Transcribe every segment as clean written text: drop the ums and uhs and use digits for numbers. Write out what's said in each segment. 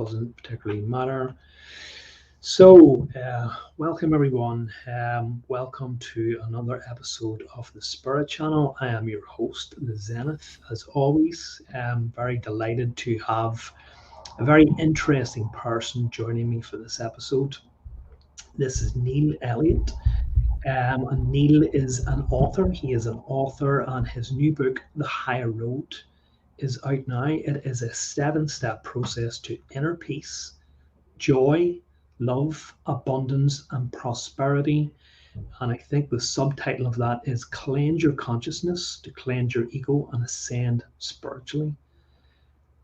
doesn't particularly matter. So, welcome everyone. Welcome to another episode of the Spirit Channel. I am your host, the Zenith. As always, I'm very delighted to have a very interesting person joining me for this episode. This is Neill Elliott. And Neill is an author. He is an author, and his new book, The Higher Road, is out now. It is a 7-step process to inner peace, joy, love, abundance, and prosperity. And I think the subtitle of that is Cleanse Your Consciousness to Cleanse Your Ego and Ascend Spiritually.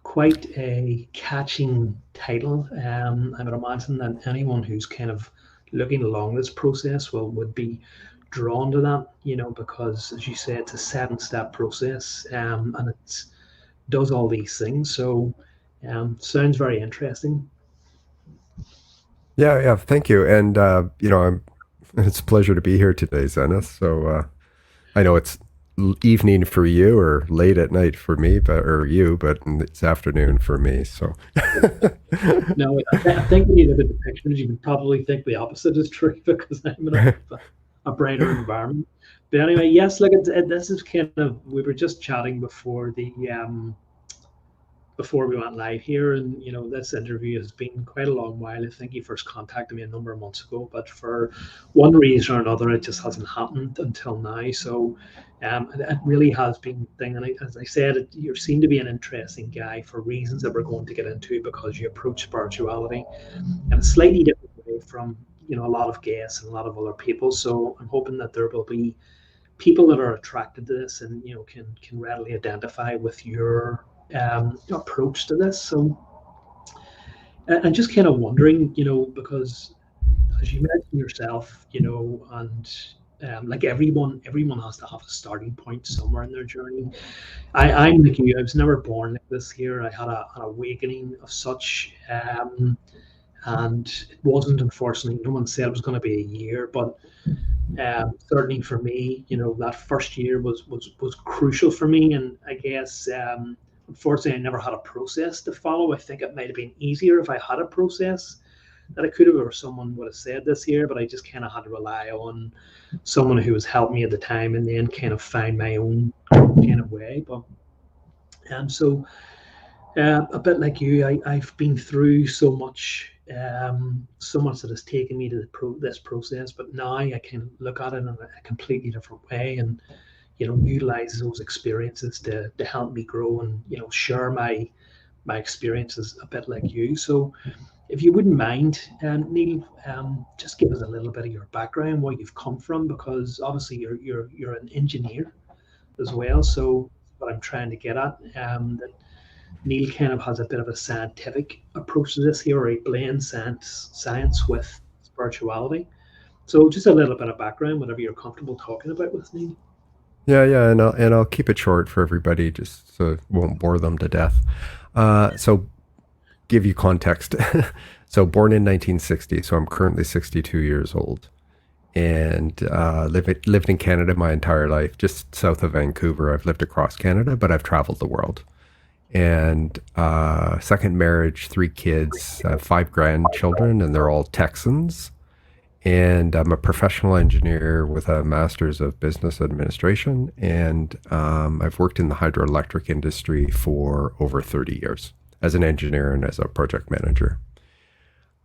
Quite a catching title. I would imagine that anyone who's kind of looking along this process would be drawn to that, because as you say, it's a 7-step process, and it does all these things. So sounds very interesting. Yeah. Thank you. And, it's a pleasure to be here today, Zenith. So I know it's evening for you or late at night for me, but it's afternoon for me. So No, I think when you look at the pictures, you would probably think the opposite is true because I'm in a brighter environment. But anyway, yes, look, this is kind of, we were just chatting before we went live here, and this interview has been quite a long while. I think you first contacted me a number of months ago, but for one reason or another it just hasn't happened until now. So it really has been a thing, and as I said, you seem to be an interesting guy for reasons that we're going to get into, because you approach spirituality in a slightly different way from a lot of guests and a lot of other people. So I'm hoping that there will be people that are attracted to this and can readily identify with your approach to this. So I'm just kind of wondering, because as you mentioned yourself, and like everyone has to have a starting point somewhere in their journey. I'm like you. I was never born like this here. I had an awakening of such, and it wasn't, unfortunately, no one said it was going to be a year, but certainly for me, that first year was crucial for me. And I guess unfortunately, I never had a process to follow. I think it might have been easier if I had a process that I could have, or someone would have said this here, but I just kind of had to rely on someone who was helping me at the time, and then kind of find my own kind of way. But so a bit like you, I've been through so much that has taken me to this process, but now I can look at it in a completely different way, and utilize those experiences to help me grow, and share my experiences a bit like you. So if you wouldn't mind, Neill, just give us a little bit of your background, where you've come from, because obviously you're an engineer as well. So what I'm trying to get at, that Neill kind of has a bit of a scientific approach to this here, or he blends science with spirituality. So just a little bit of background, whatever you're comfortable talking about with Neill. yeah, and I'll keep it short for everybody, just so it won't bore them to death. So give you context. So born in 1960, so I'm currently 62 years old, and lived in Canada my entire life, just south of Vancouver. I've lived across Canada, but I've traveled the world. And second marriage, 3 kids, 5 grandchildren, and they're all Texans. And I'm a professional engineer with a master's of business administration, and I've worked in the hydroelectric industry for over 30 years as an engineer and as a project manager.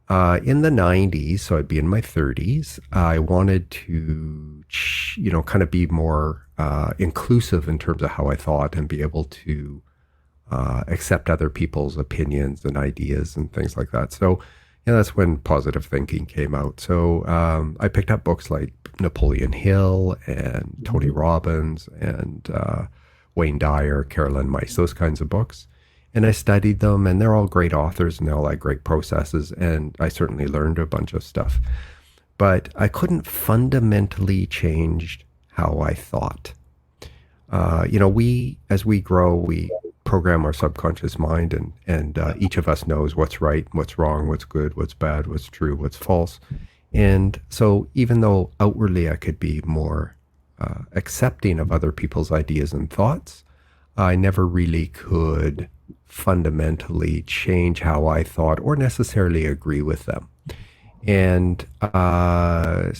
In the 90s, so I'd be in my 30s, I wanted to, kind of be more inclusive in terms of how I thought, and be able to accept other people's opinions and ideas and things like that. So that's when positive thinking came out. So I picked up books like Napoleon Hill and Tony Robbins and Wayne Dyer, Carolyn Myss, those kinds of books. And I studied them, and they're all great authors, and they all had great processes, and I certainly learned a bunch of stuff. But I couldn't fundamentally change how I thought. As we grow, we program our subconscious mind, and each of us knows what's right, what's wrong, what's good, what's bad, what's true, what's false. And so even though outwardly I could be more accepting of other people's ideas and thoughts, I never really could fundamentally change how I thought or necessarily agree with them. And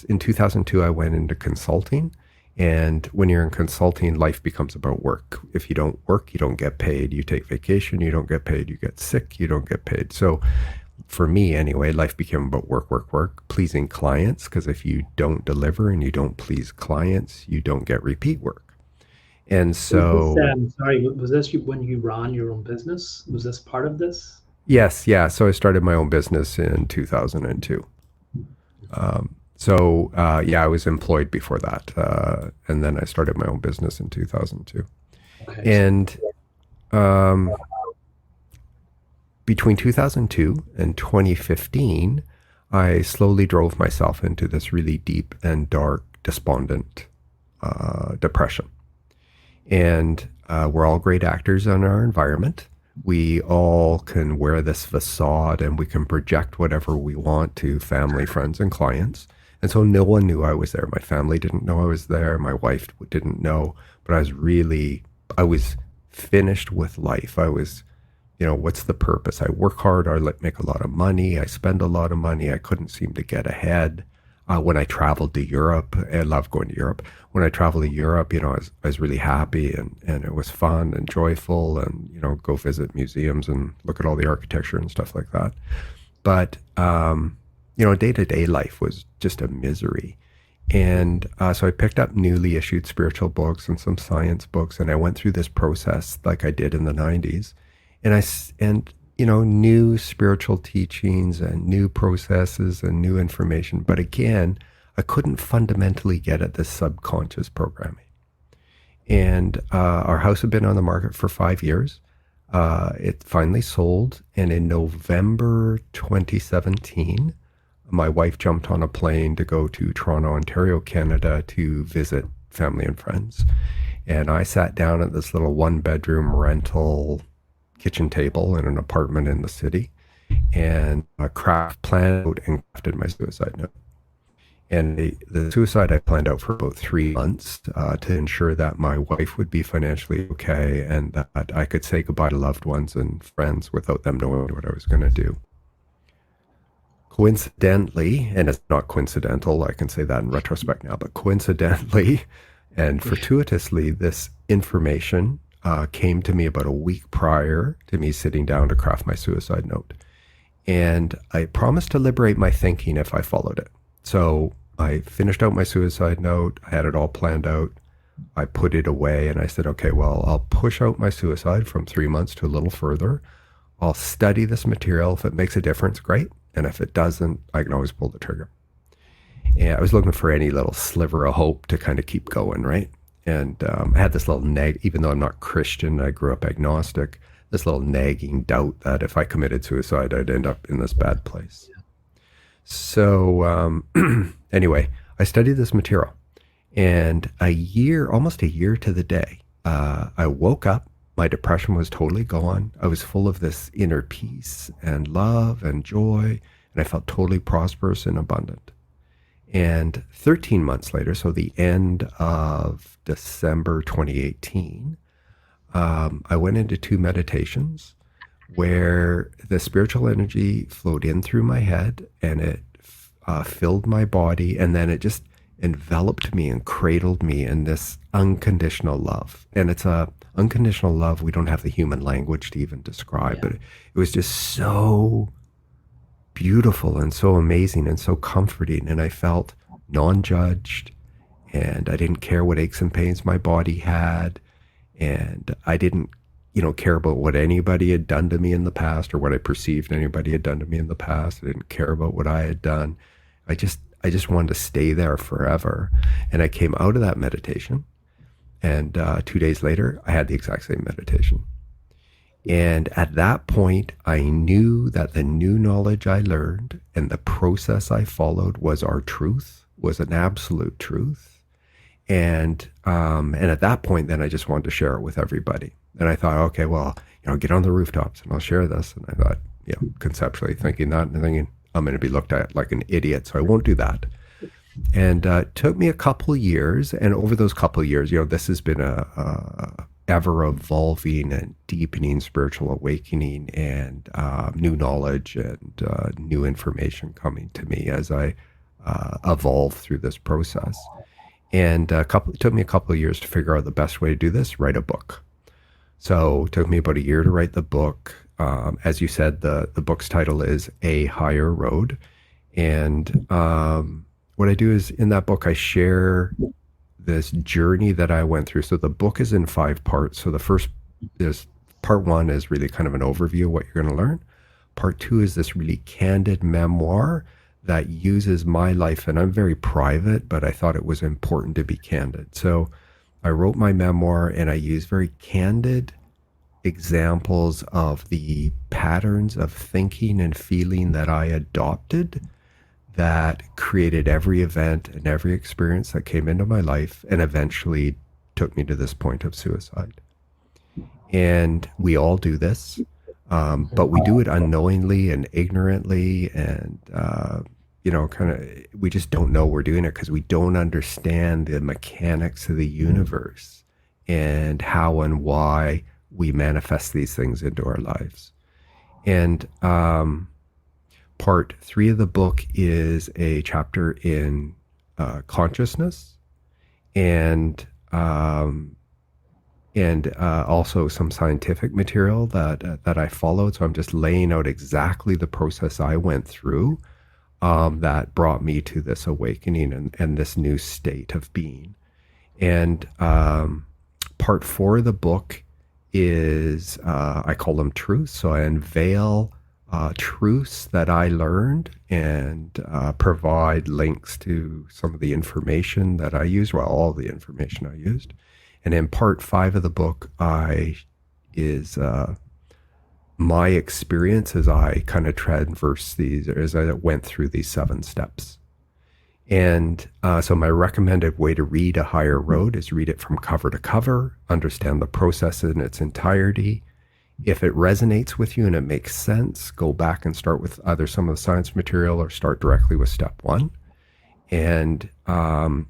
in 2002, I went into consulting. And when you're in consulting, life becomes about work. If you don't work, you don't get paid. You take vacation, you don't get paid. You get sick, you don't get paid. So for me anyway, life became about work, work, work, pleasing clients. Because if you don't deliver and you don't please clients, you don't get repeat work. And Was this, so, sorry, was this when you ran your own business? Was this part of this? yes, yeah. So I started my own business in 2002. Yeah, I was employed before that. And then I started my own business in 2002. Okay. And between 2002 and 2015, I slowly drove myself into this really deep and dark, despondent depression. And we're all great actors in our environment. We all can wear this facade and we can project whatever we want to family, friends, and clients. And so no one knew I was there. My family didn't know I was there. My wife didn't know. But I was finished with life. I was, what's the purpose? I work hard. I make a lot of money. I spend a lot of money. I couldn't seem to get ahead. When I traveled to Europe, I love going to Europe. When I traveled to Europe, I was really happy and it was fun and joyful and, go visit museums and look at all the architecture and stuff like that. But, day-to-day life was just a misery. And so I picked up newly issued spiritual books and some science books, and I went through this process like I did in the 90s. And new spiritual teachings and new processes and new information. But again, I couldn't fundamentally get at this subconscious programming. And our house had been on the market for 5 years. It finally sold. And in November 2017, my wife jumped on a plane to go to Toronto, Ontario, Canada to visit family and friends. And I sat down at this little 1-bedroom rental kitchen table in an apartment in the city and planned out and crafted my suicide note. And the suicide I planned out for about 3 months to ensure that my wife would be financially okay and that I could say goodbye to loved ones and friends without them knowing what I was going to do. Coincidentally, and it's not coincidental, I can say that in retrospect now, but coincidentally and fortuitously, this information came to me about a week prior to me sitting down to craft my suicide note. And I promised to liberate my thinking if I followed it. So I finished out my suicide note. I had it all planned out. I put it away and I said, okay, well, I'll push out my suicide from 3 months to a little further. I'll study this material. If it makes a difference, great. And if it doesn't, I can always pull the trigger. And I was looking for any little sliver of hope to kind of keep going, right? And I had this little even though I'm not Christian, I grew up agnostic, this little nagging doubt that if I committed suicide, I'd end up in this bad place. So anyway, I studied this material. And almost a year to the day, I woke up. My depression was totally gone. I was full of this inner peace and love and joy. And I felt totally prosperous and abundant. And 13 months later, so the end of December 2018, I went into 2 meditations where the spiritual energy flowed in through my head and it filled my body. And then it just enveloped me and cradled me in this unconditional love. And it's a unconditional love we don't have the human language to even describe, but it was just so beautiful and so amazing and so comforting. And I felt non-judged and I didn't care what aches and pains my body had. And I didn't, care about what anybody had done to me in the past or what I perceived anybody had done to me in the past. I didn't care about what I had done. I just wanted to stay there forever. And I came out of that meditation and 2 days later, I had the exact same meditation. And at that point, I knew that the new knowledge I learned and the process I followed was our truth, was an absolute truth. And at that point, then I just wanted to share it with everybody. And I thought, okay, well, get on the rooftops and I'll share this. And I thought, conceptually thinking that and thinking, I'm going to be looked at like an idiot, so I won't do that. And it took me a couple of years. And over those couple of years, this has been ever evolving and deepening spiritual awakening and new knowledge and new information coming to me as I evolve through this process. And it took me a couple of years to figure out the best way to do this, write a book. So it took me about a year to write the book. As you said, the book's title is A Higher Road. And what I do is in that book, I share this journey that I went through. So the book is in 5 parts. So the first is part one is really kind of an overview of what you're going to learn. Part two is this really candid memoir that uses my life. And I'm very private, but I thought it was important to be candid. So I wrote my memoir and I use very candid examples of the patterns of thinking and feeling that I adopted that created every event and every experience that came into my life and eventually took me to this point of suicide. And we all do this, but we do it unknowingly and ignorantly, and kind of we just don't know we're doing it because we don't understand the mechanics of the universe and how and why we manifest these things into our lives. And part three of the book is a chapter in consciousness and also some scientific material that I followed. So I'm just laying out exactly the process I went through that brought me to this awakening and this new state of being. And part four of the book is I call them truths. So I unveil truths that I learned and provide links to some of the information that I used, well, all the information I used. And in part five of the book, is my experience as I kind of traverse these, as I went through these 7 steps. And so my recommended way to read A Higher Road is read it from cover to cover, understand the process in its entirety. If it resonates with you and it makes sense, go back and start with either some of the science material or start directly with step 1. And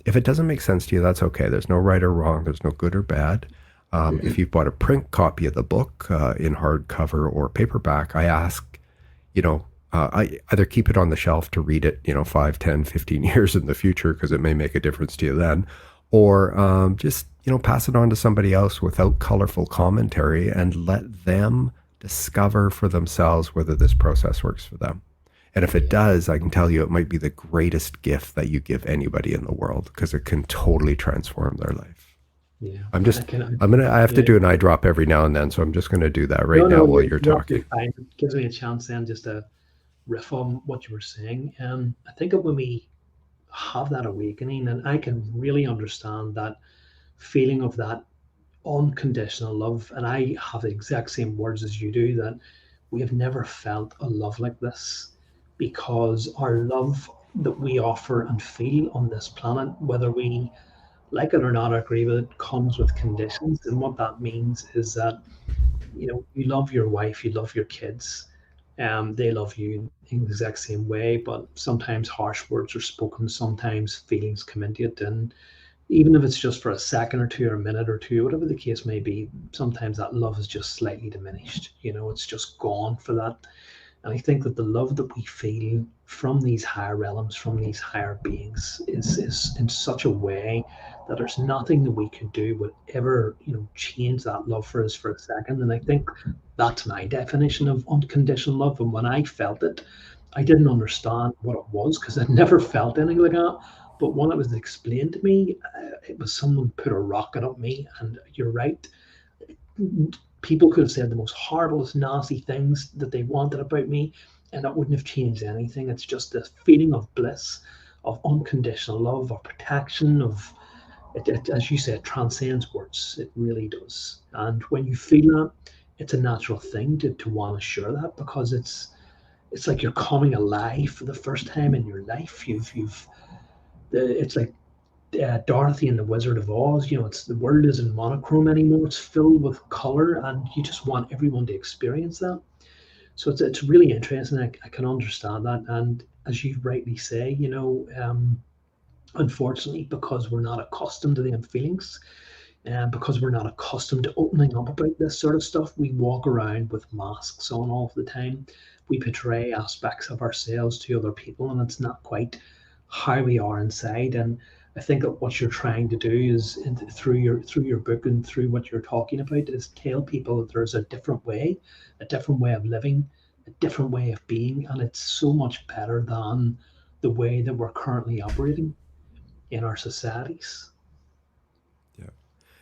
if it doesn't make sense to you, that's okay. There's no right or wrong. There's no good or bad. If you've bought a print copy of the book in hardcover or paperback, I ask, I either keep it on the shelf to read it, 5, 10, 15 years in the future, because it may make a difference to you then, or just, pass it on to somebody else without colorful commentary and let them discover for themselves whether this process works for them. And if it does, I can tell you it might be the greatest gift that you give anybody in the world because it can totally transform their life. Yeah. I have to do an eye drop every now and then. So I'm just going to do that right now while you're talking. Fine. It gives me a chance then just to riff on what you were saying. I think that when we have that awakening, and I can really understand that feeling of that unconditional love, and I have the exact same words as you do, that we have never felt a love like this, because our love that we offer and feel on this planet, whether we like it or not, or agree with it, comes with conditions. And what that means is that, you love your wife, you love your kids, they love you in the exact same way, but sometimes harsh words are spoken, sometimes feelings come into it, and even if it's just for a second or two or a minute or two, whatever the case may be, sometimes that love is just slightly diminished. It's just gone for that. And I think that the love that we feel from these higher realms, from these higher beings, is in such a way that there's nothing that we could do would ever, change that love for us for a second. And I think that's my definition of unconditional love. And when I felt it, I didn't understand what it was because I'd never felt anything like that. But when it was explained to me, it was someone put a rocket up me. And you're right. People could have said the most horrible, nasty things that they wanted about me, and that wouldn't have changed anything. It's just this feeling of bliss, of unconditional love, of protection, of it, as you said, transcends words. It really does. And when you feel that, it's a natural thing to want to share that, because it's like you're coming alive for the first time in your life. It's like Dorothy and the Wizard of Oz. The world isn't monochrome anymore. It's filled with color, and you just want everyone to experience that. So it's really interesting. I can understand that, and as you rightly say, unfortunately, because we're not accustomed to them feelings, And because we're not accustomed to opening up about this sort of stuff, we walk around with masks on all the time. We portray aspects of ourselves to other people, and it's not quite how we are inside. And I think that what you're trying to do is through your book and through what you're talking about is tell people that there's a different way of living, a different way of being, and it's so much better than the way that we're currently operating in our societies. Yeah.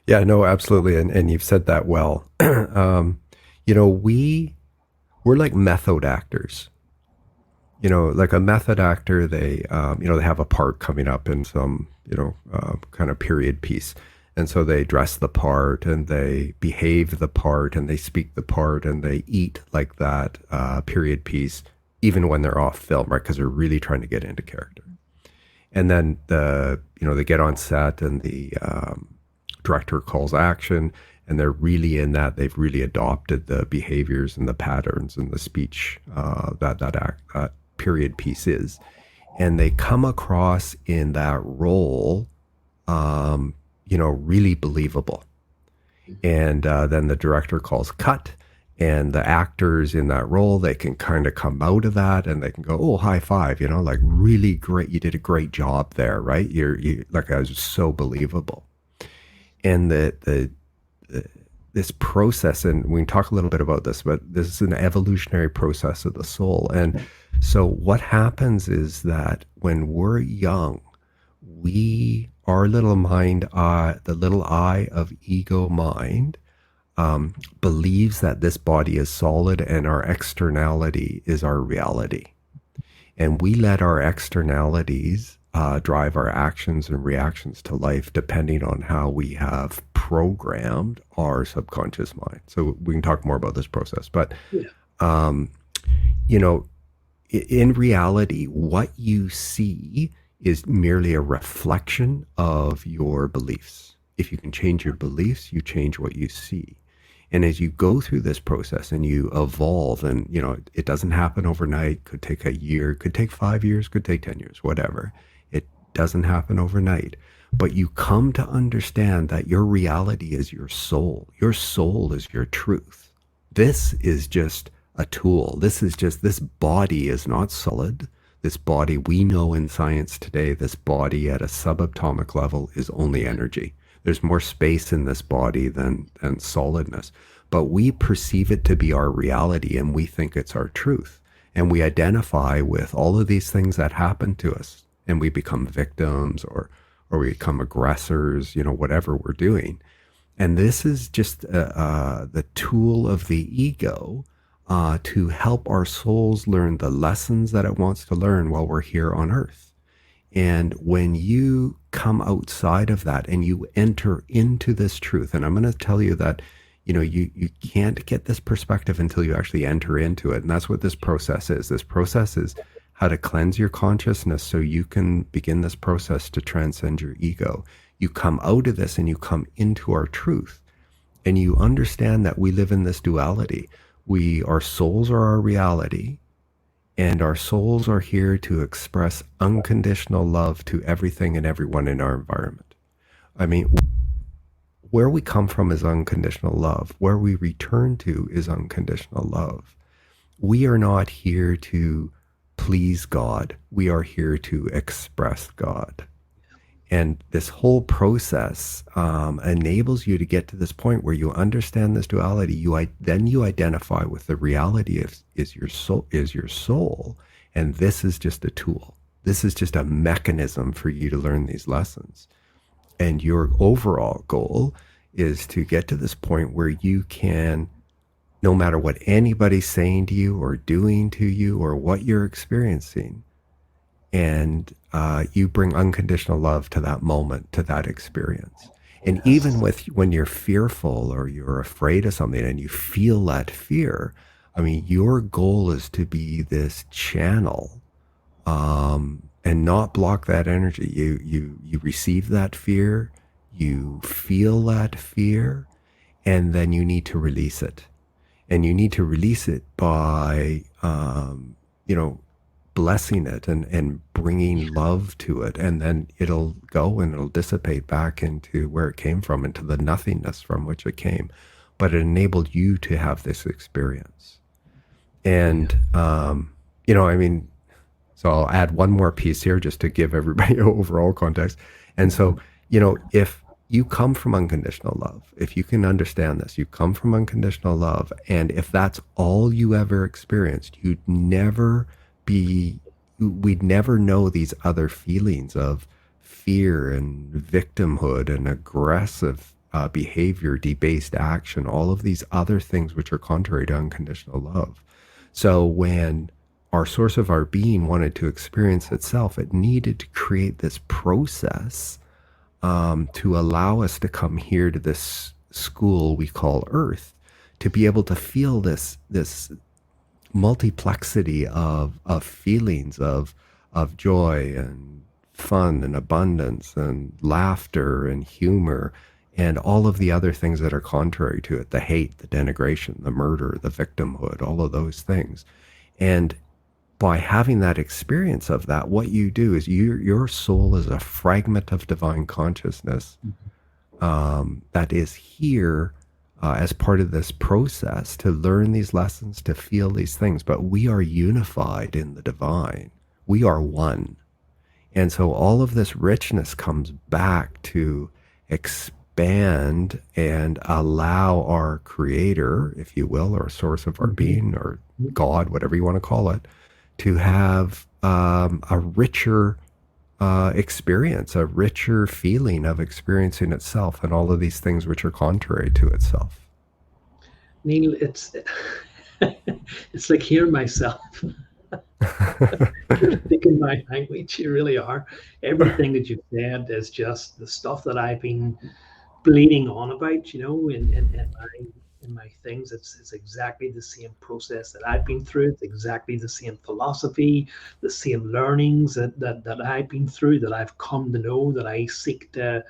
Yeah, no, absolutely. And you've said that well. You know, we're like method actors. You know, like a method actor, they have a part coming up in some, kind of period piece. And so they dress the part and they behave the part and they speak the part and they eat like that period piece, even when they're off film, right? Because they're really trying to get into character. And then they get on set and the director calls action and they're really in that. They've really adopted the behaviors and the patterns and the speech that period piece is. And they come across in that role, really believable. And then the director calls cut, and the actors in that role, they can kind of come out of that and they can go, oh, high five, like really great. You did a great job there, right? You like, I was so believable. And this process, and we can talk a little bit about this, but this is an evolutionary process of the soul. And so what happens is that when we're young, our little mind, the little eye of ego mind, believes that this body is solid and our externality is our reality. And we let our externalities drive our actions and reactions to life depending on how we have programmed our subconscious mind. So we can talk more about this process. But, Yeah. you know, in reality, what you see is merely a reflection of your beliefs. If you can change your beliefs, you change what you see. And as you go through this process and you evolve, and it doesn't happen overnight, could take a year, could take 5 years, could take 10 years, whatever. It doesn't happen overnight. But you come to understand that your reality is your soul. Your soul is your truth. This is just a tool. This body is not solid. This body, we know in science today, this body at a subatomic level is only energy. There's more space in this body than solidness. But we perceive it to be our reality and we think it's our truth. And we identify with all of these things that happen to us. And we become victims or we become aggressors, whatever we're doing. And this is just the tool of the ego to help our souls learn the lessons that it wants to learn while we're here on earth. And when you come outside of that and you enter into this truth, and I'm going to tell you that, you can't get this perspective until you actually enter into it. And that's what this process is. This process is how to cleanse your consciousness so you can begin this process to transcend your ego. You come out of this and you come into our truth. And you understand that we live in this duality. Our souls are our reality. And our souls are here to express unconditional love to everything and everyone in our environment. I mean, where we come from is unconditional love. Where we return to is unconditional love. We are not here to please God. We are here to express God. And this whole process enables you to get to this point where you understand this duality. Then you identify with the reality is your soul, and this is just a tool. This is just a mechanism for you to learn these lessons. And your overall goal is to get to this point where you can, no matter what anybody's saying to you or doing to you or what you're experiencing, and you bring unconditional love to that moment, to that experience. And even when you're fearful or you're afraid of something and you feel that fear, I mean, your goal is to be this channel and not block that energy. You receive that fear, you feel that fear, and then you need to release it. And you need to release it by, blessing it and bringing love to it, and then it'll go and it'll dissipate back into where it came from, into the nothingness from which it came. But it enabled you to have this experience. Yeah. And, I mean, so I'll add one more piece here just to give everybody overall context. And so, if you come from unconditional love, if you can understand this, you come from unconditional love. And if that's all you ever experienced, we'd never know these other feelings of fear and victimhood and aggressive behavior, debased action, all of these other things which are contrary to unconditional love. So when our source of our being wanted to experience itself, it needed to create this process to allow us to come here to this school we call Earth, to be able to feel this multiplexity of feelings of joy and fun and abundance and laughter and humor and all of the other things that are contrary to it, the hate, the denigration, the murder, the victimhood, all of those things. And by having that experience of that, what you do is your soul is a fragment of divine consciousness that is here as part of this process to learn these lessons, to feel these things. But we are unified in the divine. We are one. And so all of this richness comes back to expand and allow our creator, if you will, or source of our being, or God, whatever you want to call it, to have a richer experience, a richer feeling of experiencing itself and all of these things which are contrary to itself. Neill, it's like hearing myself. You're speaking my language. You really are. Everything that you've said is just the stuff that I've been bleeding on about, in my things. It's exactly the same process that I've been through. It's exactly the same philosophy, the same learnings that I've been through, that I've come to know, that I seek to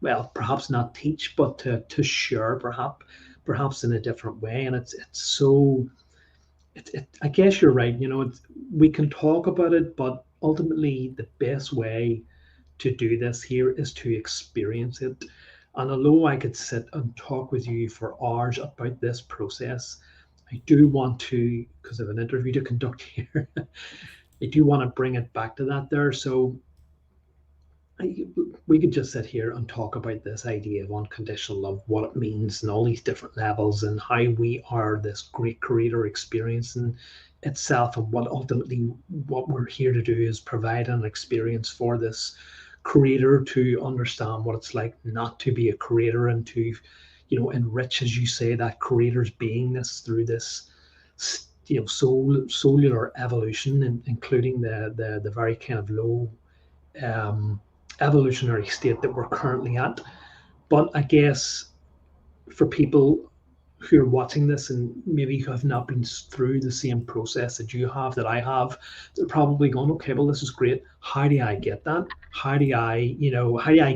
well, perhaps not teach, but to share, perhaps in a different way. And it's so I guess you're right. We can talk about it, but ultimately the best way to do this here is to experience it. And although I could sit and talk with you for hours about this process, I do want to, because I have an interview to conduct here, I do want to bring it back to that there. So we could just sit here and talk about this idea of unconditional love, what it means, and all these different levels, and how we are this great creator experiencing itself, and what we're here to do is provide an experience for this creator to understand what it's like not to be a creator, and to enrich, as you say, that creator's beingness through this cellular evolution, and including the very kind of low um, evolutionary state that we're currently at. But I guess for people who are watching this and maybe who have not been through the same process that you have, that I have, they're probably going, okay, well, this is great. How do I get that? How do I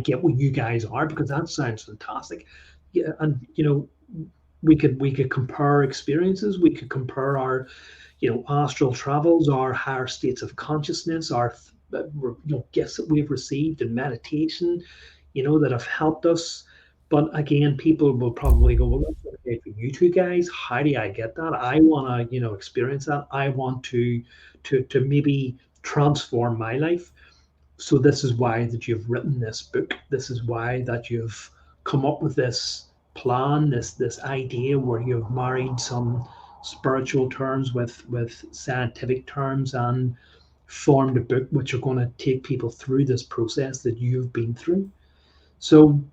get what you guys are? Because that sounds fantastic. Yeah, and we could compare experiences. We could compare our astral travels, our higher states of consciousness, our gifts that we've received in meditation, that have helped us. But again, people will probably go, well, that's okay for you two guys. How do I get that? I want to, experience that. I want to maybe transform my life. So this is why that you've written this book. This is why that you've come up with this plan, this idea where you've married some spiritual terms with scientific terms, and formed a book which are going to take people through this process that you've been through. So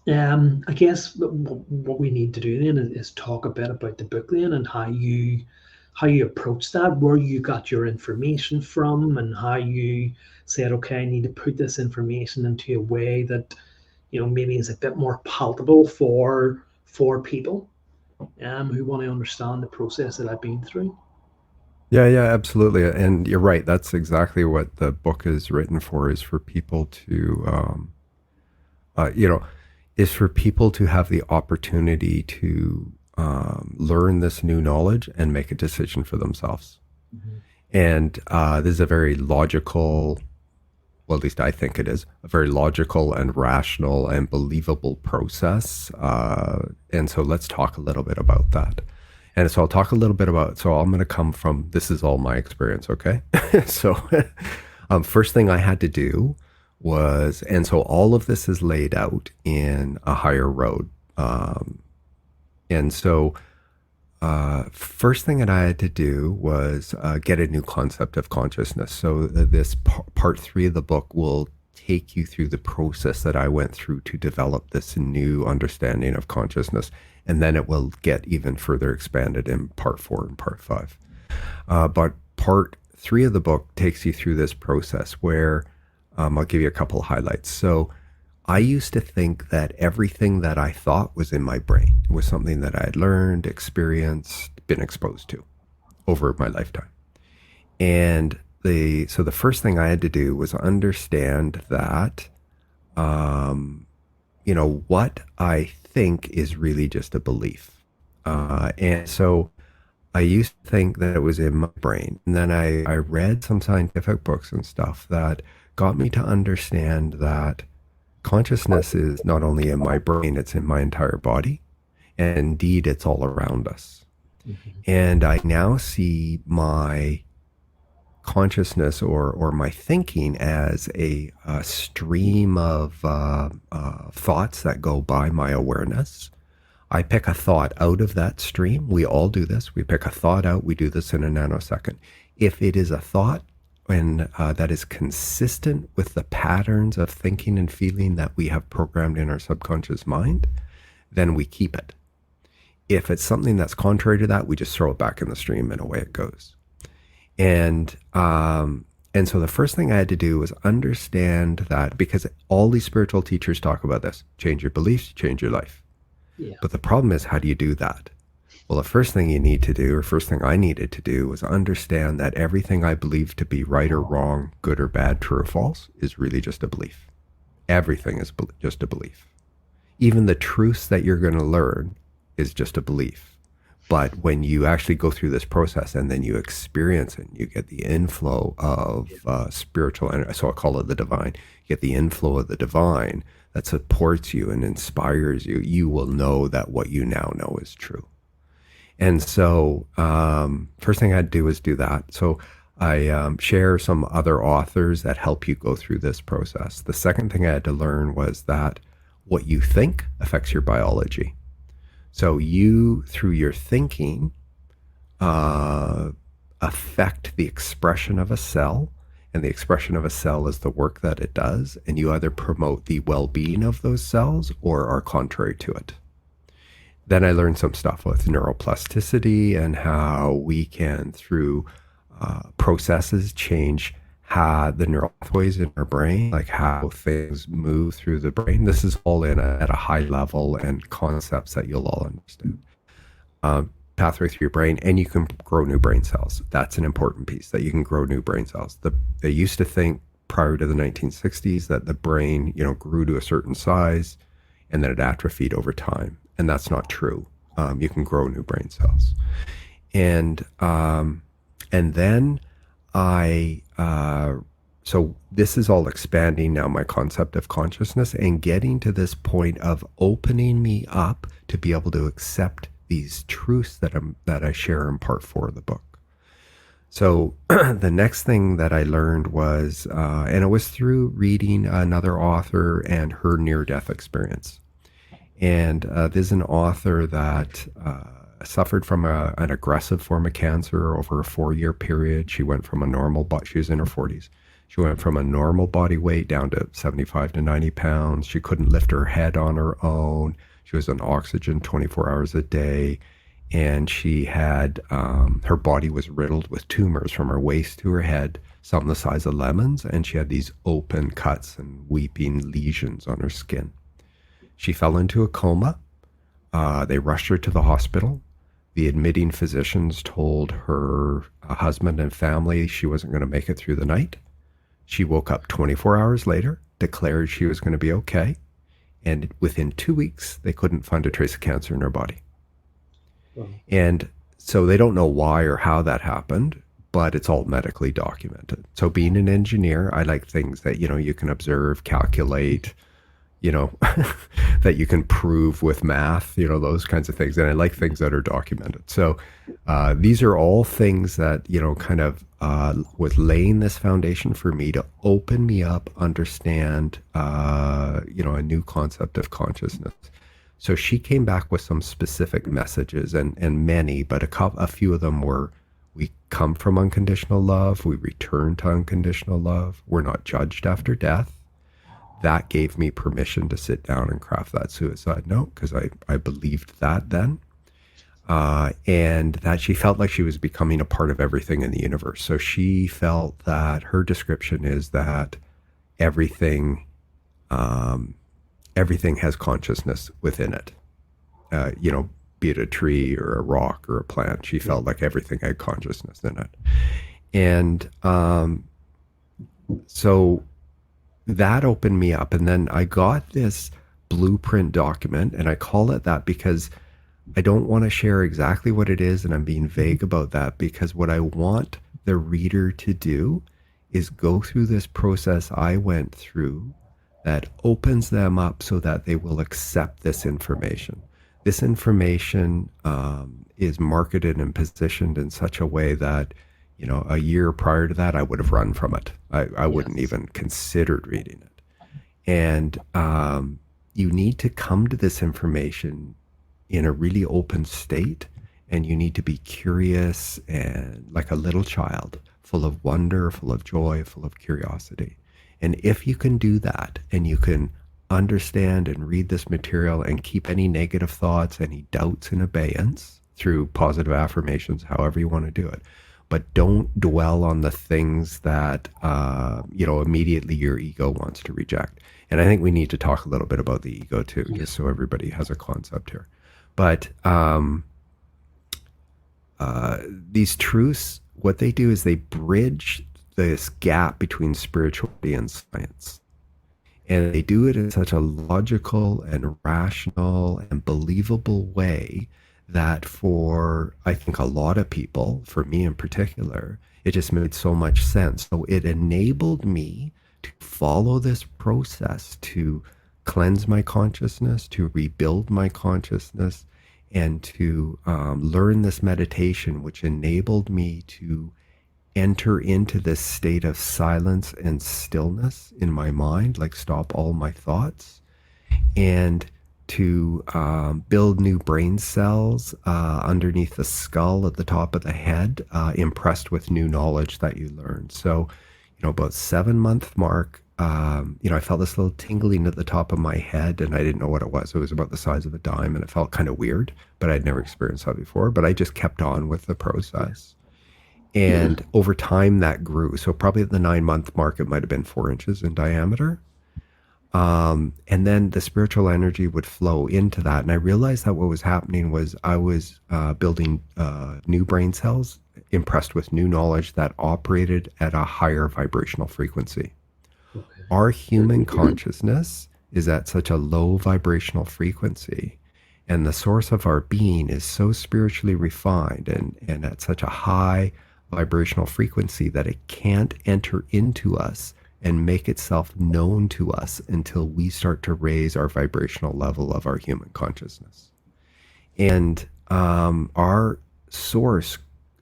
I guess what we need to do then is talk a bit about the book then, and how you approach that, where you got your information from, and how you said, okay, I need to put this information into a way that maybe is a bit more palatable for people who want to understand the process that I've been through. Yeah, yeah, absolutely. And you're right. That's exactly what the book is written for, is for people to, uh, you know, is for people to have the opportunity to learn this new knowledge and make a decision for themselves. Mhm. And this is a very logical, well, at least I think it is, a very logical and rational and believable process. And so let's talk a little bit about that. And so I'll talk a little bit about, so I'm going to come from, this is all my experience, okay? So first thing I had to do was, and so all of this is laid out in A Higher Road. And so first thing that I had to do was get a new concept of consciousness. So this part three of the book will take you through the process that I went through to develop this new understanding of consciousness. And then it will get even further expanded in part four and part five. But part three of the book takes you through this process where I'll give you a couple of highlights. So I used to think that everything that I thought was in my brain was something that I had learned, experienced, been exposed to over my lifetime. And so the first thing I had to do was understand that, what I think is really just a belief. And so I used to think that it was in my brain. And then I read some scientific books and stuff that got me to understand that consciousness is not only in my brain, it's in my entire body. And indeed, it's all around us. Mm-hmm. And I now see my consciousness or my thinking as a stream of thoughts that go by my awareness. I pick a thought out of that stream. We all do this. We pick a thought out. We do this in a nanosecond. If it is a thought and that is consistent with the patterns of thinking and feeling that we have programmed in our subconscious mind, then we keep it. If it's something that's contrary to that, we just throw it back in the stream and away it goes. And so the first thing I had to do was understand that, because all these spiritual teachers talk about this: change your beliefs, change your life. Yeah. But the problem is, how do you do that? Well, the first thing you need to do, or first thing I needed to do, was understand that everything I believe to be right or wrong, good or bad, true or false, is really just a belief. Everything is just a belief. Even the truths that you're going to learn is just a belief. But when you actually go through this process and then you experience it, you get the inflow of spiritual energy. So I call it the divine. You get the inflow of the divine that supports you and inspires you. You will know that what you now know is true. And so first thing I had to do was do that. So I share some other authors that help you go through this process. The second thing I had to learn was that what you think affects your biology. So you, through your thinking, affect the expression of a cell, and the expression of a cell is the work that it does, and you either promote the well-being of those cells or are contrary to it. Then I learned some stuff with neuroplasticity and how we can, through processes, change how the neural pathways in our brain, like how things move through the brain. This is all at a high level and concepts that you'll all understand. Pathway through your brain, and you can grow new brain cells. That's an important piece, that you can grow new brain cells. They used to think prior to the 1960s that the brain, grew to a certain size and then it atrophied over time. And that's not true. You can grow new brain cells. And then so this is all expanding now my concept of consciousness and getting to this point of opening me up to be able to accept these truths that I share in part 4 of the book. So the next thing that I learned was, and it was through reading another author and her near-death experience. And there's an author that suffered from an aggressive form of cancer over a 4-year period. She went from a normal, she was in her 40s. She went from a normal body weight down to 75 to 90 pounds. She couldn't lift her head on her own. She was on oxygen 24 hours a day. And she had, her body was riddled with tumors from her waist to her head, some the size of lemons. And she had these open cuts and weeping lesions on her skin. She fell into a coma. They rushed her to the hospital. The admitting physicians told her husband and family she wasn't going to make it through the night. She woke up 24 hours later, declared she was going to be okay. And within 2 weeks, they couldn't find a trace of cancer in her body. Wow. And so they don't know why or how that happened, but it's all medically documented. So being an engineer, I like things that, you can observe, calculate, you know, that you can prove with math, those kinds of things. And I like things that are documented. So these are all things that, kind of was laying this foundation for me to open me up, understand, a new concept of consciousness. So she came back with some specific messages and many, but a few of them were, we come from unconditional love. We return to unconditional love. We're not judged after death. That gave me permission to sit down and craft that suicide note because I believed that then. And that she felt like she was becoming a part of everything in the universe. So she felt that her description is that everything, everything has consciousness within it. Be it a tree or a rock or a plant. She felt like everything had consciousness in it. And so that opened me up. And then I got this blueprint document, and I call it that because I don't want to share exactly what it is, and I'm being vague about that, because what I want the reader to do is go through this process I went through that opens them up so that they will accept this information. This information is marketed and positioned in such a way that, a year prior to that, I would have run from it. I wouldn't even considered reading it. And you need to come to this information in a really open state, and you need to be curious and like a little child, full of wonder, full of joy, full of curiosity. And if you can do that, and you can understand and read this material and keep any negative thoughts, any doubts in abeyance through positive affirmations, however you want to do it. But don't dwell on the things that, immediately your ego wants to reject. And I think we need to talk a little bit about the ego too, just so everybody has a concept here. But these truths, what they do is they bridge this gap between spirituality and science. And they do it in such a logical and rational and believable way that for, I think, a lot of people, for me in particular, it just made so much sense. So it enabled me to follow this process, to cleanse my consciousness, to rebuild my consciousness, and to learn this meditation, which enabled me to enter into this state of silence and stillness in my mind, like stop all my thoughts, and to build new brain cells underneath the skull at the top of the head, impressed with new knowledge that you learned. So, about 7-month mark, I felt this little tingling at the top of my head, and I didn't know what it was. It was about the size of a dime, and it felt kind of weird, but I'd never experienced that before. But I just kept on with the process. And over time that grew. So probably at the 9-month mark, it might have been 4 inches in diameter. And then the spiritual energy would flow into that. And I realized that what was happening was I was building new brain cells, impressed with new knowledge that operated at a higher vibrational frequency. Okay. Our human consciousness is at such a low vibrational frequency. And the source of our being is so spiritually refined and at such a high vibrational frequency that it can't enter into us and make itself known to us until we start to raise our vibrational level of our human consciousness. And our source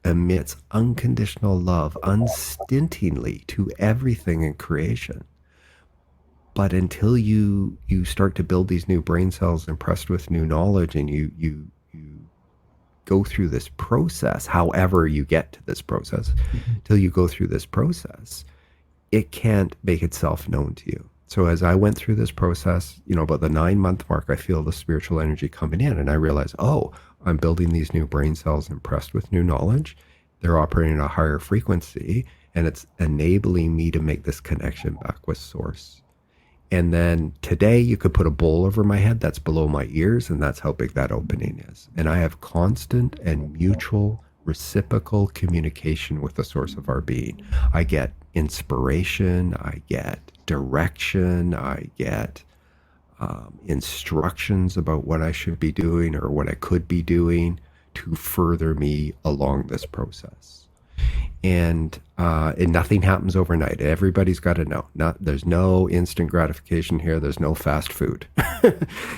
emits unconditional love unstintingly to everything in creation. But until you start to build these new brain cells impressed with new knowledge, and you go through this process, however you get to this process, till you go through this process, it can't make itself known to you. So as I went through this process, about the 9-month mark, I feel the spiritual energy coming in, and I realize, I'm building these new brain cells impressed with new knowledge. They're operating at a higher frequency, and it's enabling me to make this connection back with source. And then today you could put a bowl over my head that's below my ears, and that's how big that opening is. And I have constant and mutual reciprocal communication with the source of our being. I get inspiration, I get direction, I get instructions about what I should be doing or what I could be doing to further me along this process. And nothing happens overnight. Everybody's got to know. There's no instant gratification here. There's no fast food.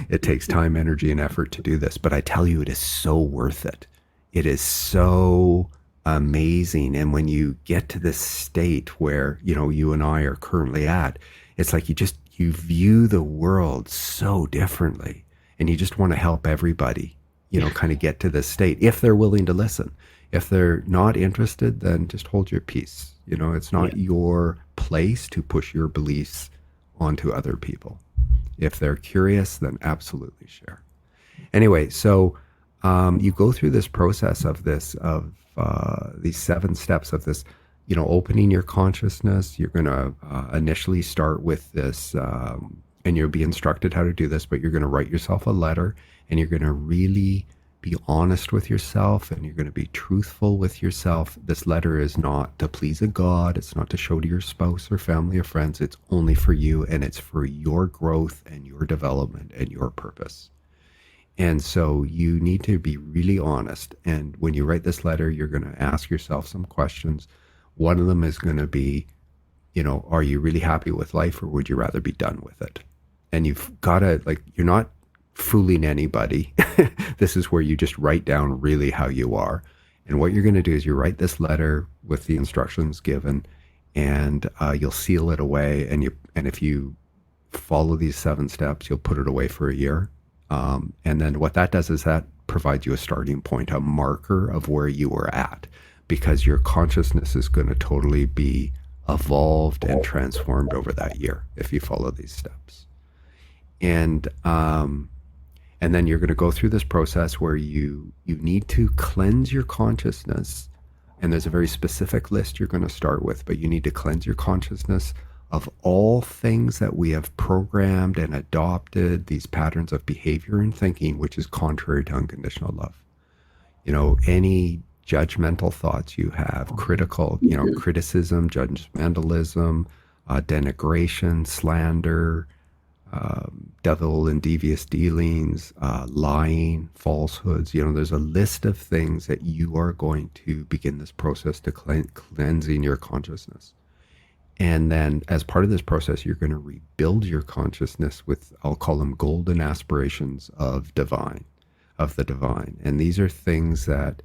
It takes time, energy, and effort to do this. But I tell you, it is so worth it. It is so amazing. And when you get to this state where, you and I are currently at, it's like you view the world so differently, and you just want to help everybody, kind of get to this state if they're willing to listen. If they're not interested, then just hold your peace. It's Yeah. not your place to push your beliefs onto other people. If they're curious, then absolutely share. Anyway, so you go through this process of these 7 steps of this, opening your consciousness. You're going to initially start with this, and you'll be instructed how to do this, but you're going to write yourself a letter, and you're going to really be honest with yourself, and you're going to be truthful with yourself. This letter is not to please a God. It's not to show to your spouse or family or friends. It's only for you, and it's for your growth and your development and your purpose. And so you need to be really honest. And when you write this letter, you're going to ask yourself some questions. One of them is going to be, are you really happy with life, or would you rather be done with it? And you've got to, you're not fooling anybody. This is where you just write down really how you are. And what you're going to do is you write this letter with the instructions given, and you'll seal it away. And if you follow these 7 steps, you'll put it away for a year. And then what that does is that provides you a starting point, a marker of where you were at, because your consciousness is going to totally be evolved and transformed over that year if you follow these steps. And then you're going to go through this process where you need to cleanse your consciousness. And there's a very specific list you're going to start with, but you need to cleanse your consciousness of all things that we have programmed and adopted, these patterns of behavior and thinking, which is contrary to unconditional love. Any judgmental thoughts you have, criticism, judgmentalism, denigration, slander, devil and devious dealings, lying, falsehoods. There's a list of things that you are going to begin this process to cleansing your consciousness. And then as part of this process, you're going to rebuild your consciousness with, I'll call them golden aspirations of the divine. And these are things that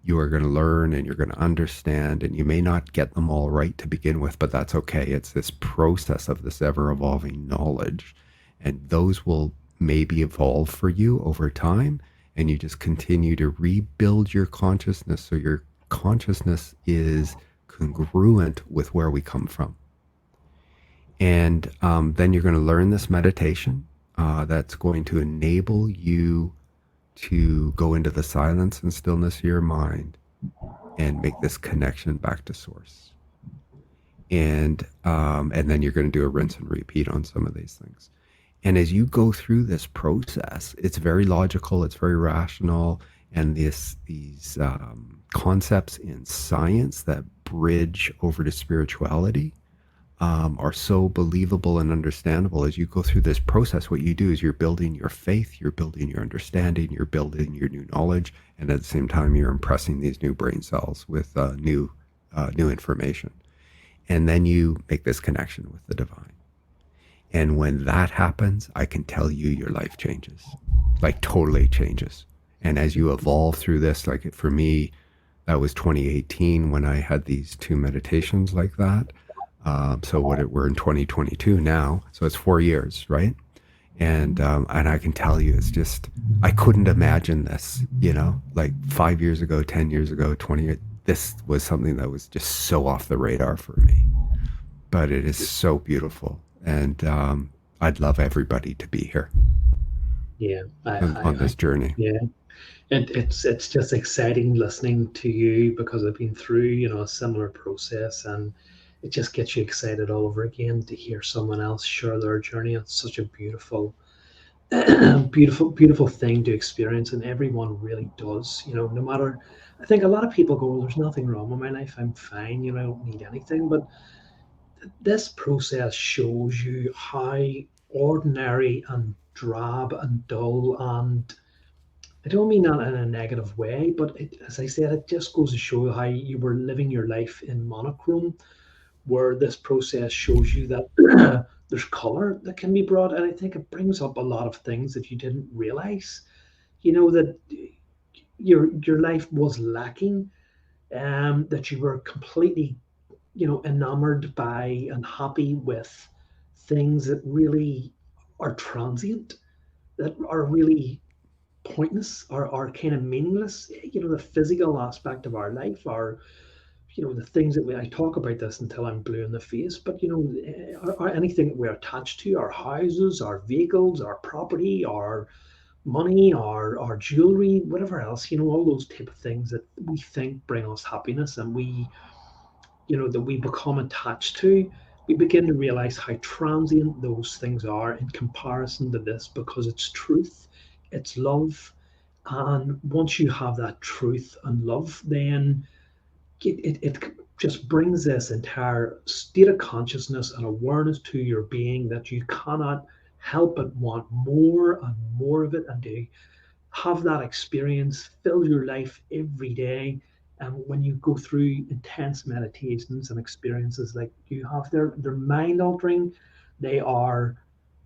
you are going to learn and you're going to understand, and you may not get them all right to begin with, but that's okay. It's this process of this ever evolving knowledge. And those will maybe evolve for you over time. And you just continue to rebuild your consciousness so your consciousness is congruent with where we come from. And then you're going to learn this meditation that's going to enable you to go into the silence and stillness of your mind and make this connection back to source. And then you're going to do a rinse and repeat on some of these things. And as you go through this process, it's very logical, it's very rational, and these concepts in science that bridge over to spirituality are so believable and understandable. As you go through this process, what you do is you're building your faith, you're building your understanding, you're building your new knowledge, and at the same time, you're impressing these new brain cells with new information. And then you make this connection with the divine. And when that happens, I can tell you your life changes, like totally changes. And as you evolve through this, like for me, that was 2018 when I had these 2 meditations like that. So we're in 2022 now. So it's 4 years, right? And I can tell you, it's just, I couldn't imagine this, like 5 years ago, 10 years ago, 20 years. This was something that was just so off the radar for me. But it is so beautiful. And I'd love everybody to be here Yeah. on this journey. Yeah. It's just exciting listening to you, because I've been through, a similar process, and it just gets you excited all over again to hear someone else share their journey. It's such a beautiful, beautiful thing to experience, and everyone really does. No matter. I think a lot of people go, well, "There's nothing wrong with my life. I'm fine. I don't need anything." But this process shows you how ordinary and drab and dull and I don't mean that in a negative way, but as I said, it just goes to show how you were living your life in monochrome, where this process shows you that there's color that can be brought. And I think it brings up a lot of things that you didn't realize, that your life was lacking, that you were completely, enamored by and happy with things that really are transient, that are really pointless or are kind of meaningless. The physical aspect of our life, our, the things that I talk about this until I'm blue in the face, but or anything that we're attached to, our houses, our vehicles, our property, our money, our jewelry, whatever else, all those type of things that we think bring us happiness, and that we become attached to, we begin to realize how transient those things are in comparison to this, because it's truth, it's love. And once you have that truth and love, then it just brings this entire state of consciousness and awareness to your being, that you cannot help but want more and more of it, and to have that experience fill your life every day. And when you go through intense meditations and experiences like you have, they're mind altering, they are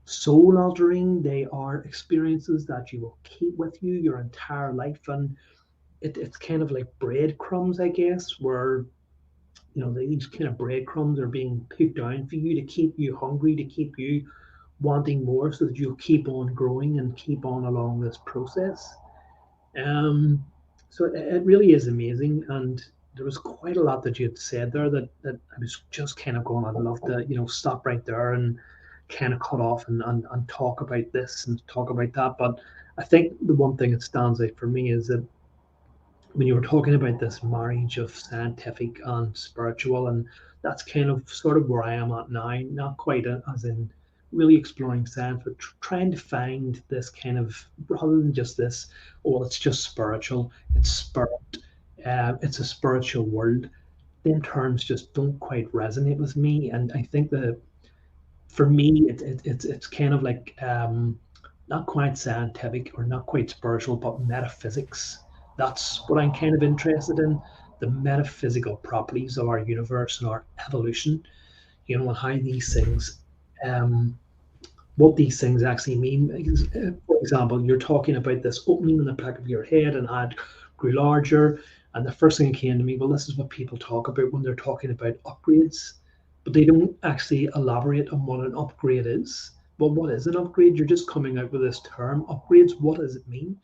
soul altering, they are experiences that you will keep with you your entire life. And it's kind of like breadcrumbs, I guess, where these kind of breadcrumbs are being put down for you to keep you hungry, to keep you wanting more, so that you'll keep on growing and keep on along this process. Um, so it really is amazing, and there was quite a lot that you had said there that I was just kind of going, I'd love to, stop right there and kind of cut off and talk about this and talk about that. But I think the one thing that stands out for me is that when you were talking about this marriage of scientific and spiritual, and that's kind of sort of where I am at now, not quite as in really exploring science, but trying to find this kind of, rather than just this, oh, it's just spiritual, it's spirit, it's a spiritual world. Them terms just don't quite resonate with me, and I think that for me, it's kind of like, not quite scientific or not quite spiritual, but metaphysics. That's what I'm kind of interested in, the metaphysical properties of our universe and our evolution, and how these things, um, what these things actually mean. For example, you're talking about this opening in the back of your head and had grew larger. And the first thing that came to me, well, this is what people talk about when they're talking about upgrades, but they don't actually elaborate on what an upgrade is. Well, what is an upgrade? You're just coming out with this term, upgrades. What does it mean?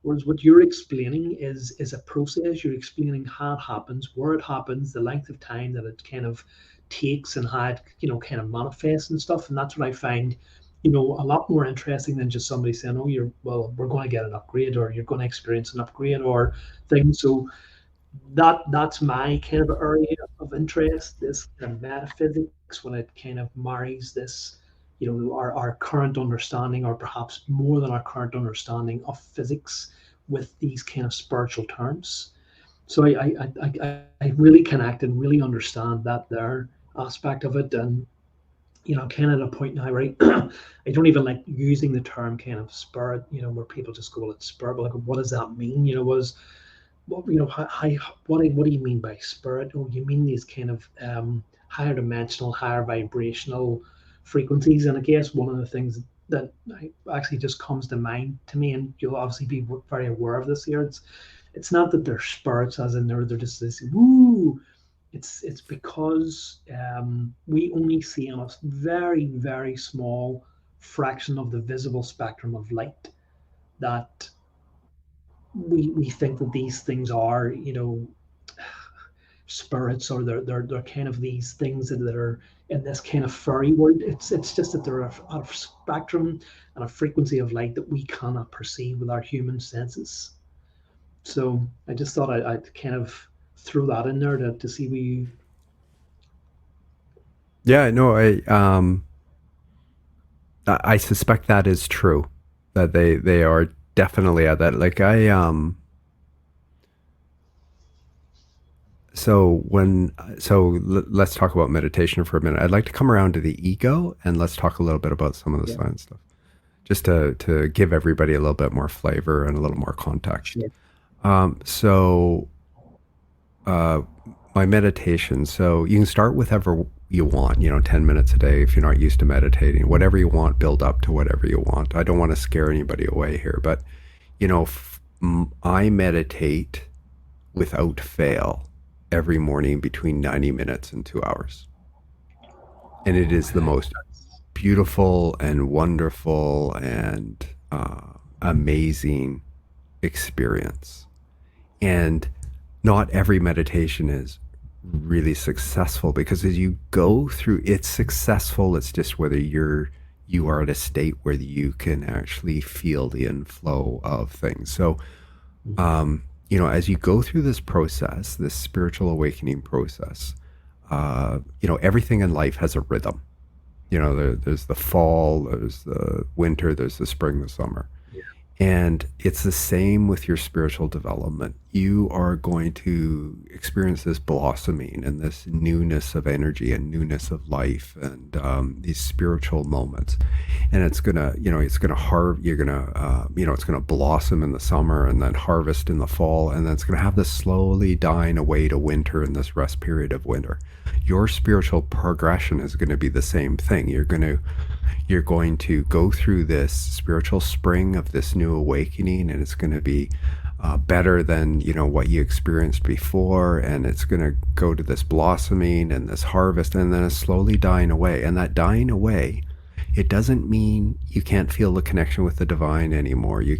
Whereas what you're explaining is a process. You're explaining how it happens, where it happens, the length of time that it kind of takes, and how it, kind of manifests and stuff. And that's what I find, a lot more interesting than just somebody saying, oh, we're going to get an upgrade, or you're going to experience an upgrade or things. So that's my kind of area of interest, this kind of metaphysics, when it kind of marries this, our current understanding, or perhaps more than our current understanding of physics, with these kind of spiritual terms. So I really connect and really understand that there aspect of it. And kind of at a point now, right? I don't even like using the term kind of spirit, where people just go, well, it's spirit, but like, what does that mean? Was what, what do you mean by spirit? Oh, you mean these kind of, higher dimensional, higher vibrational frequencies. And I guess one of the things that actually just comes to mind to me, and you'll obviously be very aware of this here, it's not that they're spirits, as in they're just this woo. It's because, we only see on a very, very small fraction of the visible spectrum of light, that we think that these things are, spirits, or they're kind of these things that are in this kind of fairy world. It's just that they're a spectrum and a frequency of light that we cannot perceive with our human senses. So I just thought I'd kind of throw that in there to see we. Yeah, no, I suspect that is true. That they are definitely at that. Like let's talk about meditation for a minute. I'd like to come around to the ego, and let's talk a little bit about some of the Yeah. science stuff. just to give everybody a little bit more flavor and a little more context. Sure. So uh, my meditation. So you can start with whatever you want, 10 minutes a day if you're not used to meditating. Whatever you want, build up to whatever you want. I don't want to scare anybody away here, but, I meditate without fail every morning between 90 minutes and 2 hours. And it is the most beautiful and wonderful and amazing experience. And not every meditation is really successful because as you go through, it's successful. It's just whether you are at a state where you can actually feel the inflow of things. So, as you go through this process, this spiritual awakening process, everything in life has a rhythm. There's the fall, there's the winter, there's the spring, the summer. Yeah. And it's the same with your spiritual development. You are going to experience this blossoming and this newness of energy and newness of life and these spiritual moments. And it's gonna, it's gonna blossom in the summer and then harvest in the fall, and then it's gonna have this slowly dying away to winter and this rest period of winter. Your spiritual progression is going to be the same thing. You're going to go through this spiritual spring of this new awakening, and it's going to be better than what you experienced before, and it's going to go to this blossoming and this harvest, and then it's slowly dying away. And that dying away, it doesn't mean you can't feel the connection with the divine anymore. You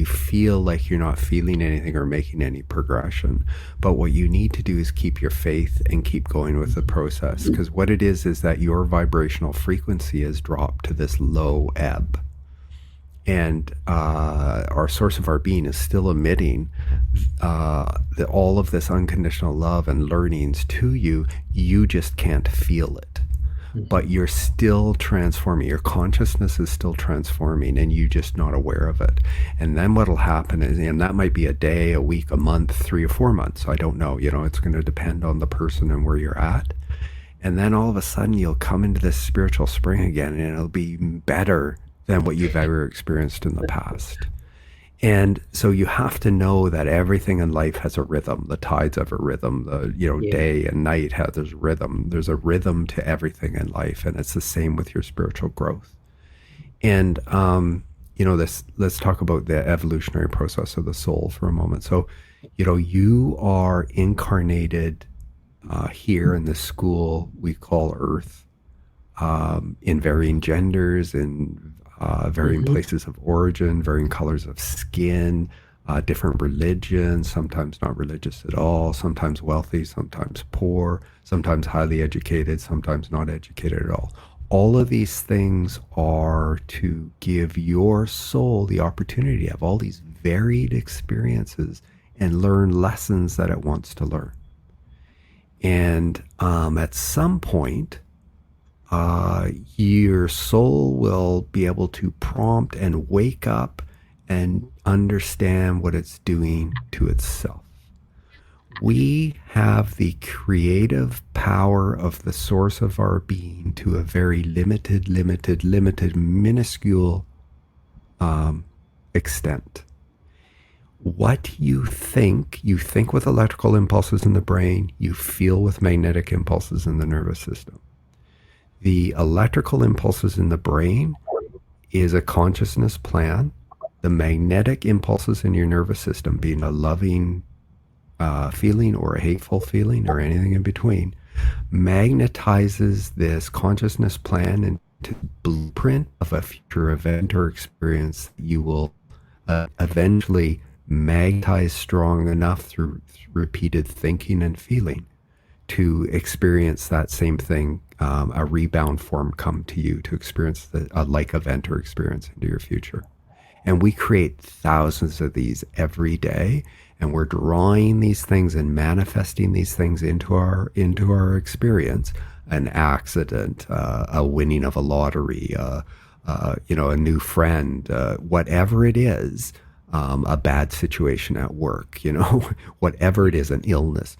feel like you're not feeling anything or making any progression. But what you need to do is keep your faith and keep going with the process. Because what it is that your vibrational frequency has dropped to this low ebb. And our source of our being is still emitting all of this unconditional love and learnings to you. You just can't feel it. But you're still transforming. Your consciousness is still transforming, and you're just not aware of it. And then what'll happen is, and that might be a day, a week, a month, 3 or 4 months. I don't know. It's going to depend on the person and where you're at. And then all of a sudden, you'll come into this spiritual spring again, and it'll be better than what you've ever experienced in the past. And so you have to know that everything in life has a rhythm. The tides have a rhythm. Yeah. Day and night there's rhythm. There's a rhythm to everything in life, and it's the same with your spiritual growth. And let's talk about the evolutionary process of the soul for a moment. So, you are incarnated here in this school we call Earth, in varying genders, in varying places of origin, varying colors of skin, different religions, sometimes not religious at all, sometimes wealthy, sometimes poor, sometimes highly educated, sometimes not educated at all. All of these things are to give your soul the opportunity to have all these varied experiences and learn lessons that it wants to learn. And at some point, your soul will be able to prompt and wake up and understand what it's doing to itself. We have the creative power of the source of our being to a very limited, minuscule extent. What you think with electrical impulses in the brain, you feel with magnetic impulses in the nervous system. The electrical impulses in the brain is a consciousness plan. The magnetic impulses in your nervous system, being a loving feeling or a hateful feeling or anything in between, magnetizes this consciousness plan into the blueprint of a future event or experience that you will eventually magnetize strong enough through repeated thinking and feeling to experience that same thing, a rebound form come to you to experience a like event or experience into your future. And we create thousands of these every day, and we're drawing these things and manifesting these things into our experience. An accident, a winning of a lottery, a new friend, whatever it is, a bad situation at work, whatever it is, an illness.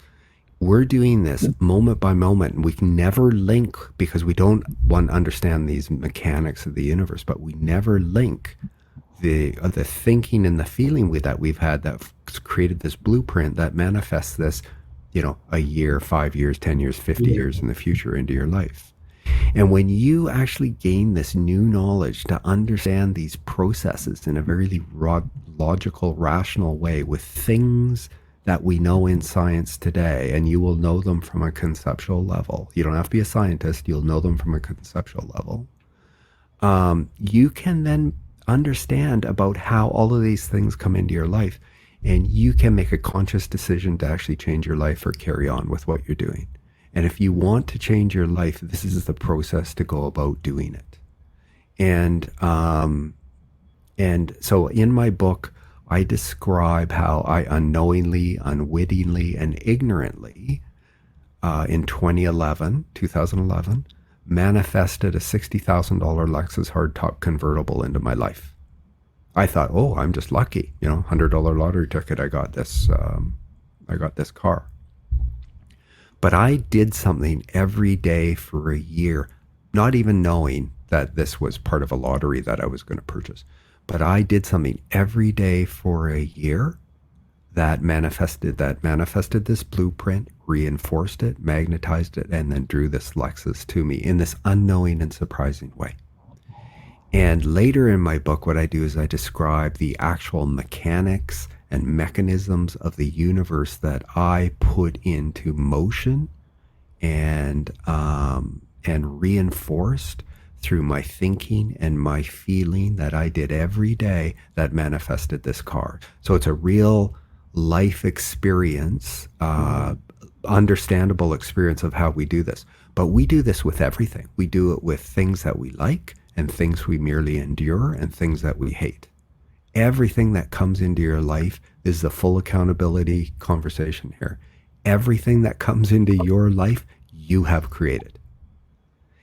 we're doing this moment by moment, and we can never link because we don't want to understand these mechanics of the universe, but we never link the thinking and the feeling that we've had that's created this blueprint that manifests this, a year, 5 years, 10 years, 50 Yeah. years in the future into your life. And when you actually gain this new knowledge to understand these processes in a very logical, rational way with things that we know in science today, and you will know them from a conceptual level. You don't have to be a scientist, you'll know them from a conceptual level. You can then understand about how all of these things come into your life, and you can make a conscious decision to actually change your life or carry on with what you're doing. And if you want to change your life, this is the process to go about doing it. And so in my book, I describe how I unknowingly, unwittingly, and ignorantly, in 2011, manifested a $60,000 Lexus hardtop convertible into my life. I thought, oh, I'm just lucky, $100 lottery ticket. I got this car. But I did something every day for a year, not even knowing that this was part of a lottery that I was going to purchase. But I did something every day for a year that manifested this blueprint, reinforced it, magnetized it, and then drew this Lexus to me in this unknowing and surprising way. And later in my book, what I do is I describe the actual mechanics and mechanisms of the universe that I put into motion and reinforced through my thinking and my feeling that I did every day that manifested this car. So it's a real life experience, understandable experience of how we do this. But we do this with everything. We do it with things that we like and things we merely endure and things that we hate. Everything that comes into your life is the full accountability conversation here. Everything that comes into your life, you have created.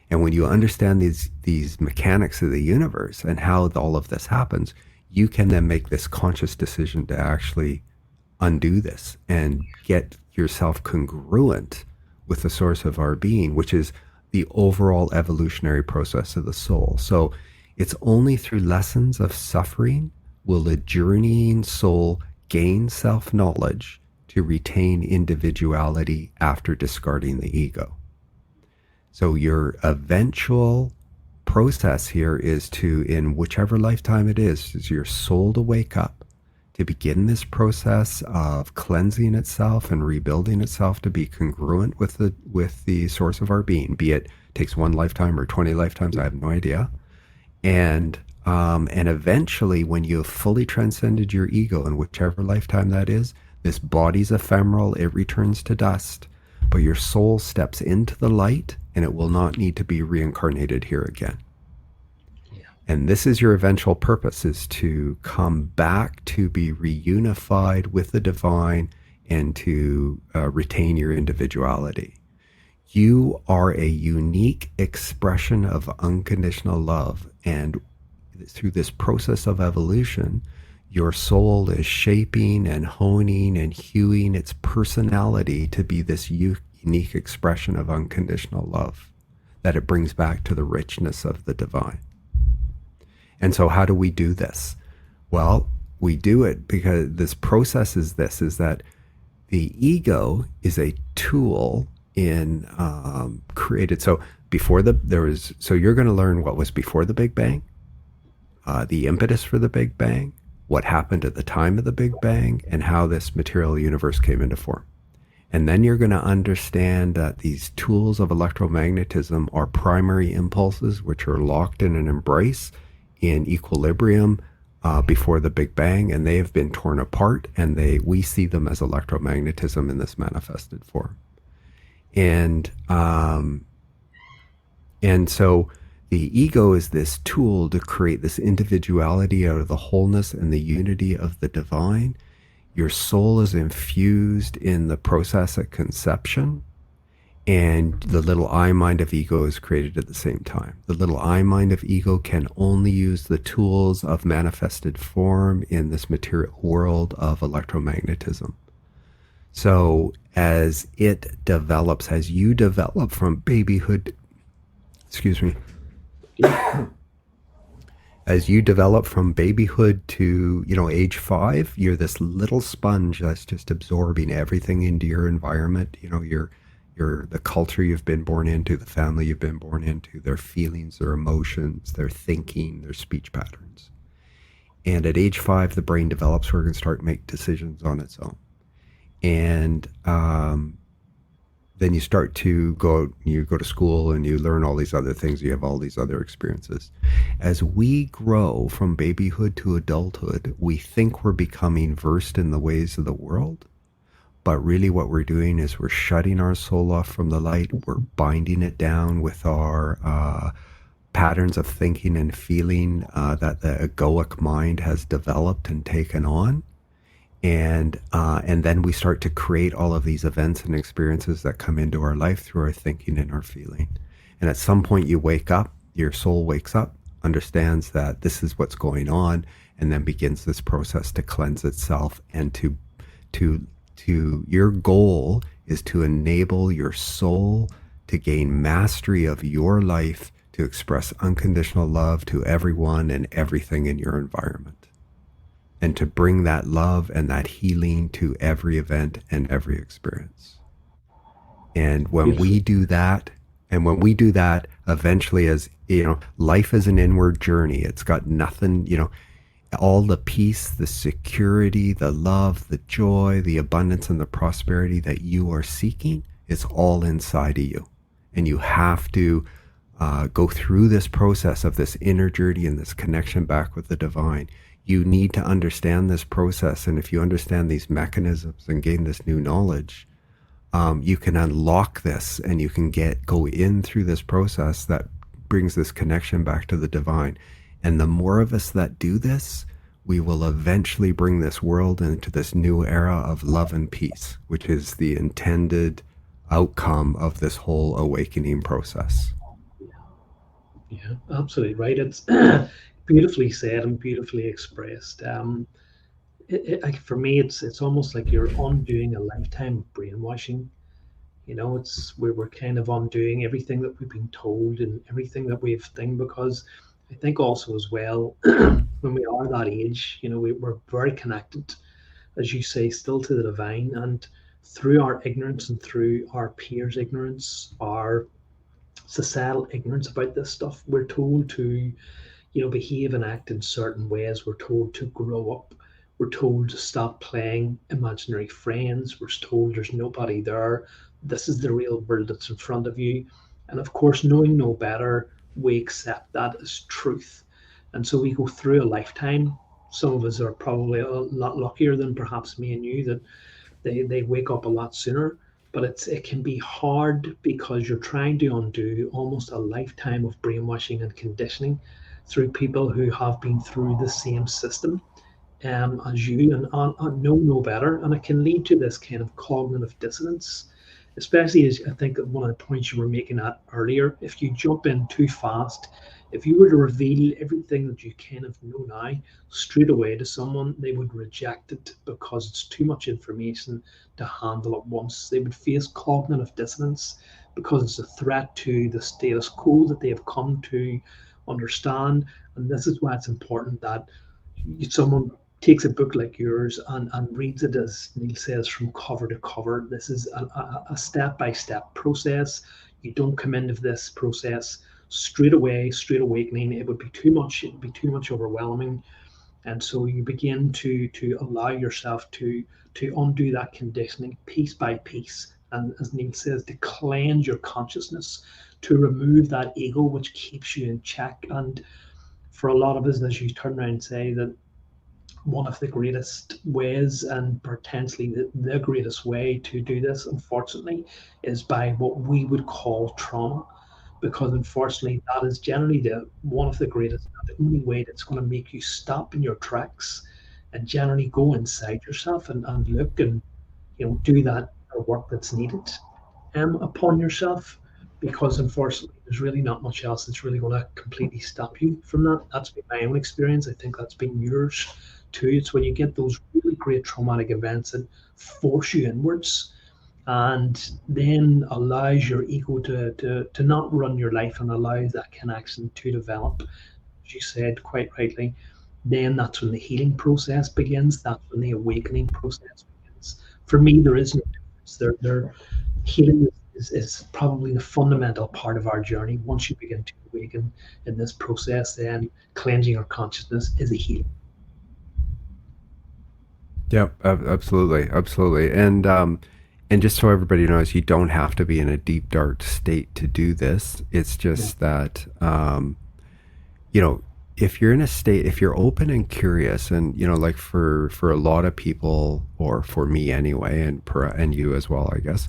And when you understand these mechanics of the universe and how all of this happens, you can then make this conscious decision to actually undo this and get yourself congruent with the source of our being, which is the overall evolutionary process of the soul. So it's only through lessons of suffering will a journeying soul gain self-knowledge to retain individuality after discarding the ego. So your eventual process here is to, in whichever lifetime it is your soul to wake up, to begin this process of cleansing itself and rebuilding itself to be congruent with the source of our being, be it takes 1 lifetime or 20 lifetimes, I have no idea. And eventually, when you have fully transcended your ego in whichever lifetime that is, this body's ephemeral, it returns to dust, but your soul steps into the light and it will not need to be reincarnated here again. Yeah. And this is your eventual purpose, is to come back to be reunified with the divine and to retain your individuality. You are a unique expression of unconditional love, and through this process of evolution, your soul is shaping and honing and hewing its personality to be this unique expression of unconditional love that it brings back to the richness of the divine. And so how do we do this? Well, we do it because this process is that the ego is a tool in created. So so you're going to learn what was before the Big Bang, the impetus for the Big Bang, what happened at the time of the Big Bang, and how this material universe came into form. And then you're going to understand that these tools of electromagnetism are primary impulses, which are locked in an embrace in equilibrium before the Big Bang, and they have been torn apart, and we see them as electromagnetism in this manifested form. And so the ego is this tool to create this individuality out of the wholeness and the unity of the divine. Your soul is infused in the process at conception, and the little I mind of ego is created at the same time. The little I mind of ego can only use the tools of manifested form in this material world of electromagnetism. So as it develops, as you develop from babyhood, excuse me, Yeah. as you develop from babyhood to, age 5, you're this little sponge that's just absorbing everything into your environment. You're the culture you've been born into, the family you've been born into, their feelings, their emotions, their thinking, their speech patterns. And at age 5, the brain develops where it can start to make decisions on its own. And then you go to school and you learn all these other things. You have all these other experiences. As we grow from babyhood to adulthood, we think we're becoming versed in the ways of the world. But really, what we're doing is we're shutting our soul off from the light. We're binding it down with our patterns of thinking and feeling that the egoic mind has developed and taken on. And then we start to create all of these events and experiences that come into our life through our thinking and our feeling. And at some point you wake up, your soul wakes up, understands that this is what's going on, and then begins this process to cleanse itself and to your goal is to enable your soul to gain mastery of your life, to express unconditional love to everyone and everything in your environment, and to bring that love and that healing to every event and every experience. And when Beautiful. we do that, eventually, as life is an inward journey. It's got nothing, all the peace, the security, the love, the joy, the abundance, and the prosperity that you are seeking is all inside of you. And you have to go through this process of this inner journey and this connection back with the divine. You need to understand this process. And if you understand these mechanisms and gain this new knowledge, you can unlock this and you can go in through this process that brings this connection back to the divine. And the more of us that do this, we will eventually bring this world into this new era of love and peace, which is the intended outcome of this whole awakening process. Yeah, absolutely right. It's beautifully said and beautifully expressed. For me, it's almost like you're undoing a lifetime of brainwashing. It's where we're kind of undoing everything that we've been told and everything that we've think because I think also as well when we are that age, we're very connected, as you say, still to the divine, and through our ignorance and through our peers' ignorance, our societal ignorance about this stuff, we're told to behave and act in certain ways. We're told to grow up. We're told to stop playing imaginary friends. We're told there's nobody there. This is the real world that's in front of you. And of course, knowing no better, we accept that as truth. And so we go through a lifetime. Some of us are probably a lot luckier than perhaps me and you that they wake up a lot sooner. But it can be hard because you're trying to undo almost a lifetime of brainwashing and conditioning through people who have been through the same system as you and know no better. And it can lead to this kind of cognitive dissonance, especially as I think one of the points you were making at earlier. If you jump in too fast, if you were to reveal everything that you kind of know now straight away to someone, they would reject it because it's too much information to handle at once. They would face cognitive dissonance because it's a threat to the status quo that they have come to understand. And this is why it's important that someone takes a book like yours and reads it, as Neill says, from cover to cover. This is a step-by-step process. You don't come into this process straight away, straight awakening. It would be too much. It would be too much overwhelming. And so you begin to allow yourself to undo that conditioning piece by piece. And as Neill says, to cleanse your consciousness, to remove that ego which keeps you in check. And for a lot of us, as you turn around and say that one of the greatest ways and potentially the greatest way to do this, unfortunately, is by what we would call trauma. Because unfortunately, that is generally the one of the greatest, the only way that's going to make you stop in your tracks and generally go inside yourself and look and do that work that's needed upon yourself. Because unfortunately, there's really not much else that's really going to completely stop you from that. That's been my own experience. I think that's been yours too. It's when you get those really great traumatic events that force you inwards and then allows your ego to not run your life and allows that connection to develop, as you said quite rightly. Then that's when the healing process begins. That's when the awakening process begins. For me, there is no difference. Healing is probably the fundamental part of our journey. Once you begin to awaken in this process, then cleansing our consciousness is a healing. Yeah, absolutely, absolutely. And just so everybody knows, you don't have to be in a deep dark state to do this. It's Yeah, just that you know, if you're in a state, if you're open and curious, and like for a lot of people, or for me anyway, and you as well, I guess,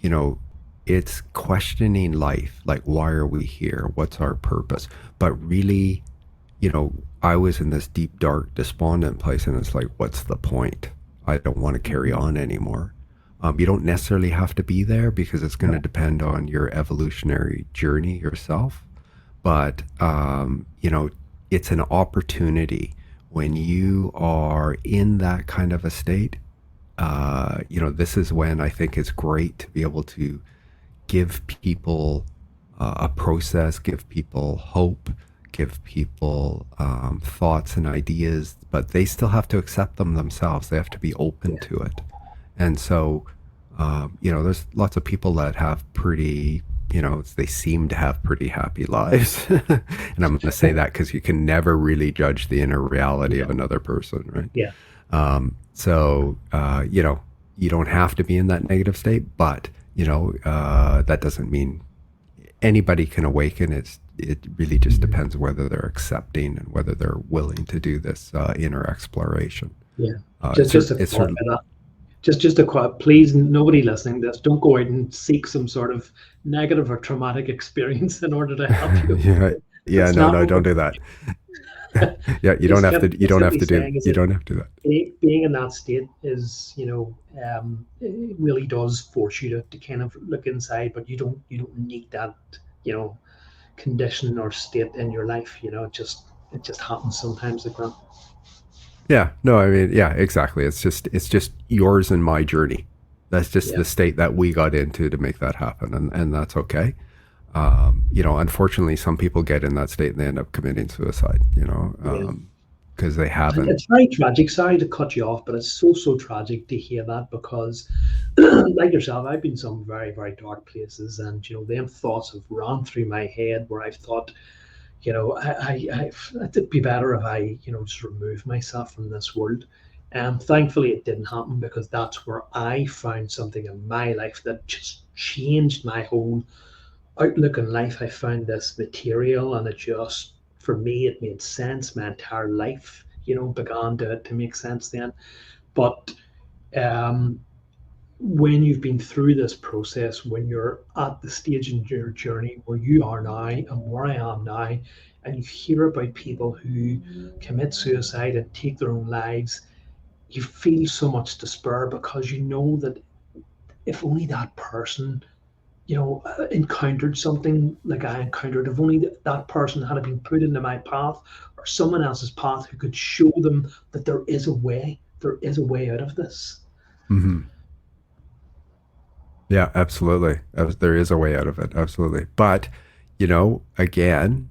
you know, it's questioning life, like why are we here? What's our purpose? But really, I was in this deep, dark, despondent place, and it's like, what's the point? I don't want to carry on anymore. You don't necessarily have to be there because it's going to no, depend on your evolutionary journey yourself. But, it's an opportunity when you are in that kind of a state. This is when I think it's great to be able to give people a process, give people hope, give people thoughts and ideas, but they still have to accept them themselves. They have to be open yeah, to it. And so, there's lots of people that have pretty, they seem to have pretty happy lives. And I'm going to say that because you can never really judge the inner reality of no, another person, right? yeah, You don't have to be in that negative state, but that doesn't mean anybody can awaken. It really just mhm, depends whether they're accepting and whether they're willing to do this inner exploration. yeah. Uh, Just it's cer- just to it's qualify certainly that. Just to quote, please, nobody listening to this, don't go out and seek some sort of negative or traumatic experience in order to help you. yeah, yeah, That's no, not no, what don't we're do that. Yeah, you don't have simply to do saying is you that don't have to do that. being in that state is, it really does force you to kind of look inside, but you don't need that, you know, condition or state in your life. It just happens sometimes like that. Yeah, no, I mean, yeah, exactly. It's just yours and my journey. That's just Yeah, the state that we got into to make that happen, and that's okay. Unfortunately, some people get in that state and they end up committing suicide. yeah. Because they And haven't. it's very tragic. Sorry to cut you off, but it's so, so tragic to hear that because, like yourself, I've been in some very, very dark places, and them thoughts have run through my head where I've thought, it'd be better if I, just remove myself from this world. Thankfully, it didn't happen because that's where I found something in my life that just changed my whole outlook in life. I found this material, and it just, for me, it made sense. My entire life, began to make sense then. But um, when you've been through this process, when you're at the stage in your journey where you are now and where I am now, and you hear about people who commit suicide and take their own lives, you feel so much despair because you know that if only that person, encountered something like I encountered, if only that person had been put into my path or someone else's path who could show them that there is a way out of this. Hmm. Yeah, absolutely. There is a way out of it, absolutely. But again,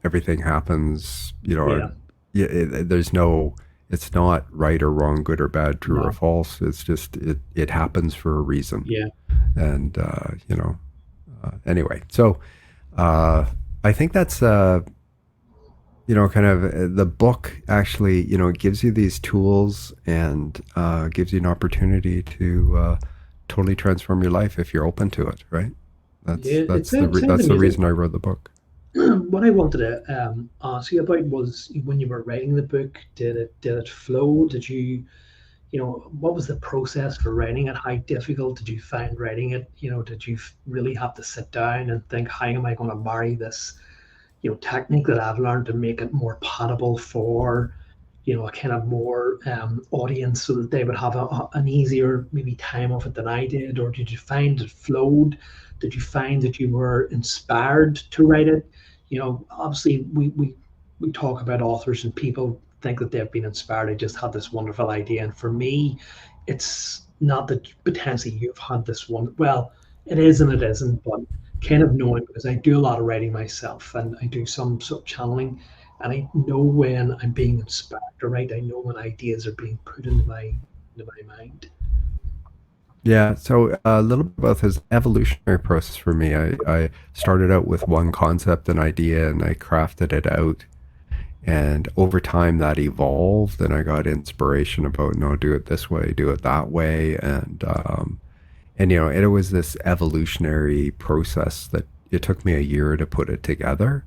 everything happens. Yeah, Yeah, there's no. It's not right or wrong, good or bad, true or no, false. It's just it happens for a reason. yeah, And anyway, so uh, I think that's kind of the book actually, gives you these tools and gives you an opportunity to totally transform your life if you're open to it, right? yeah. It sounds That's the amazing. reason I wrote the book. What I wanted to ask you about was when you were writing the book, did it flow? Did you, what was the process for writing it? How difficult did you find writing it? Did you really have to sit down and think, how am I going to marry this, technique that I've learned to make it more palatable for, a kind of more audience so that they would have an easier maybe time of it than I did? Or did you find it flowed? Did you find that you were inspired to write it? Obviously we talk about authors and people think that they've been inspired. I just had this wonderful idea. And for me, it's not that potentially you've had this one. Well, it is and it isn't, but kind of knowing, because I do a lot of writing myself and I do some sort of channeling, and I know when I'm being inspired to write. I know when ideas are being put into my mind. Yeah, so a little bit about this evolutionary process for me. I started out with one concept, an idea, and I crafted it out. And over time that evolved, and I got inspiration about, no, do it this way, do it that way. And it was this evolutionary process that it took me a year to put it together,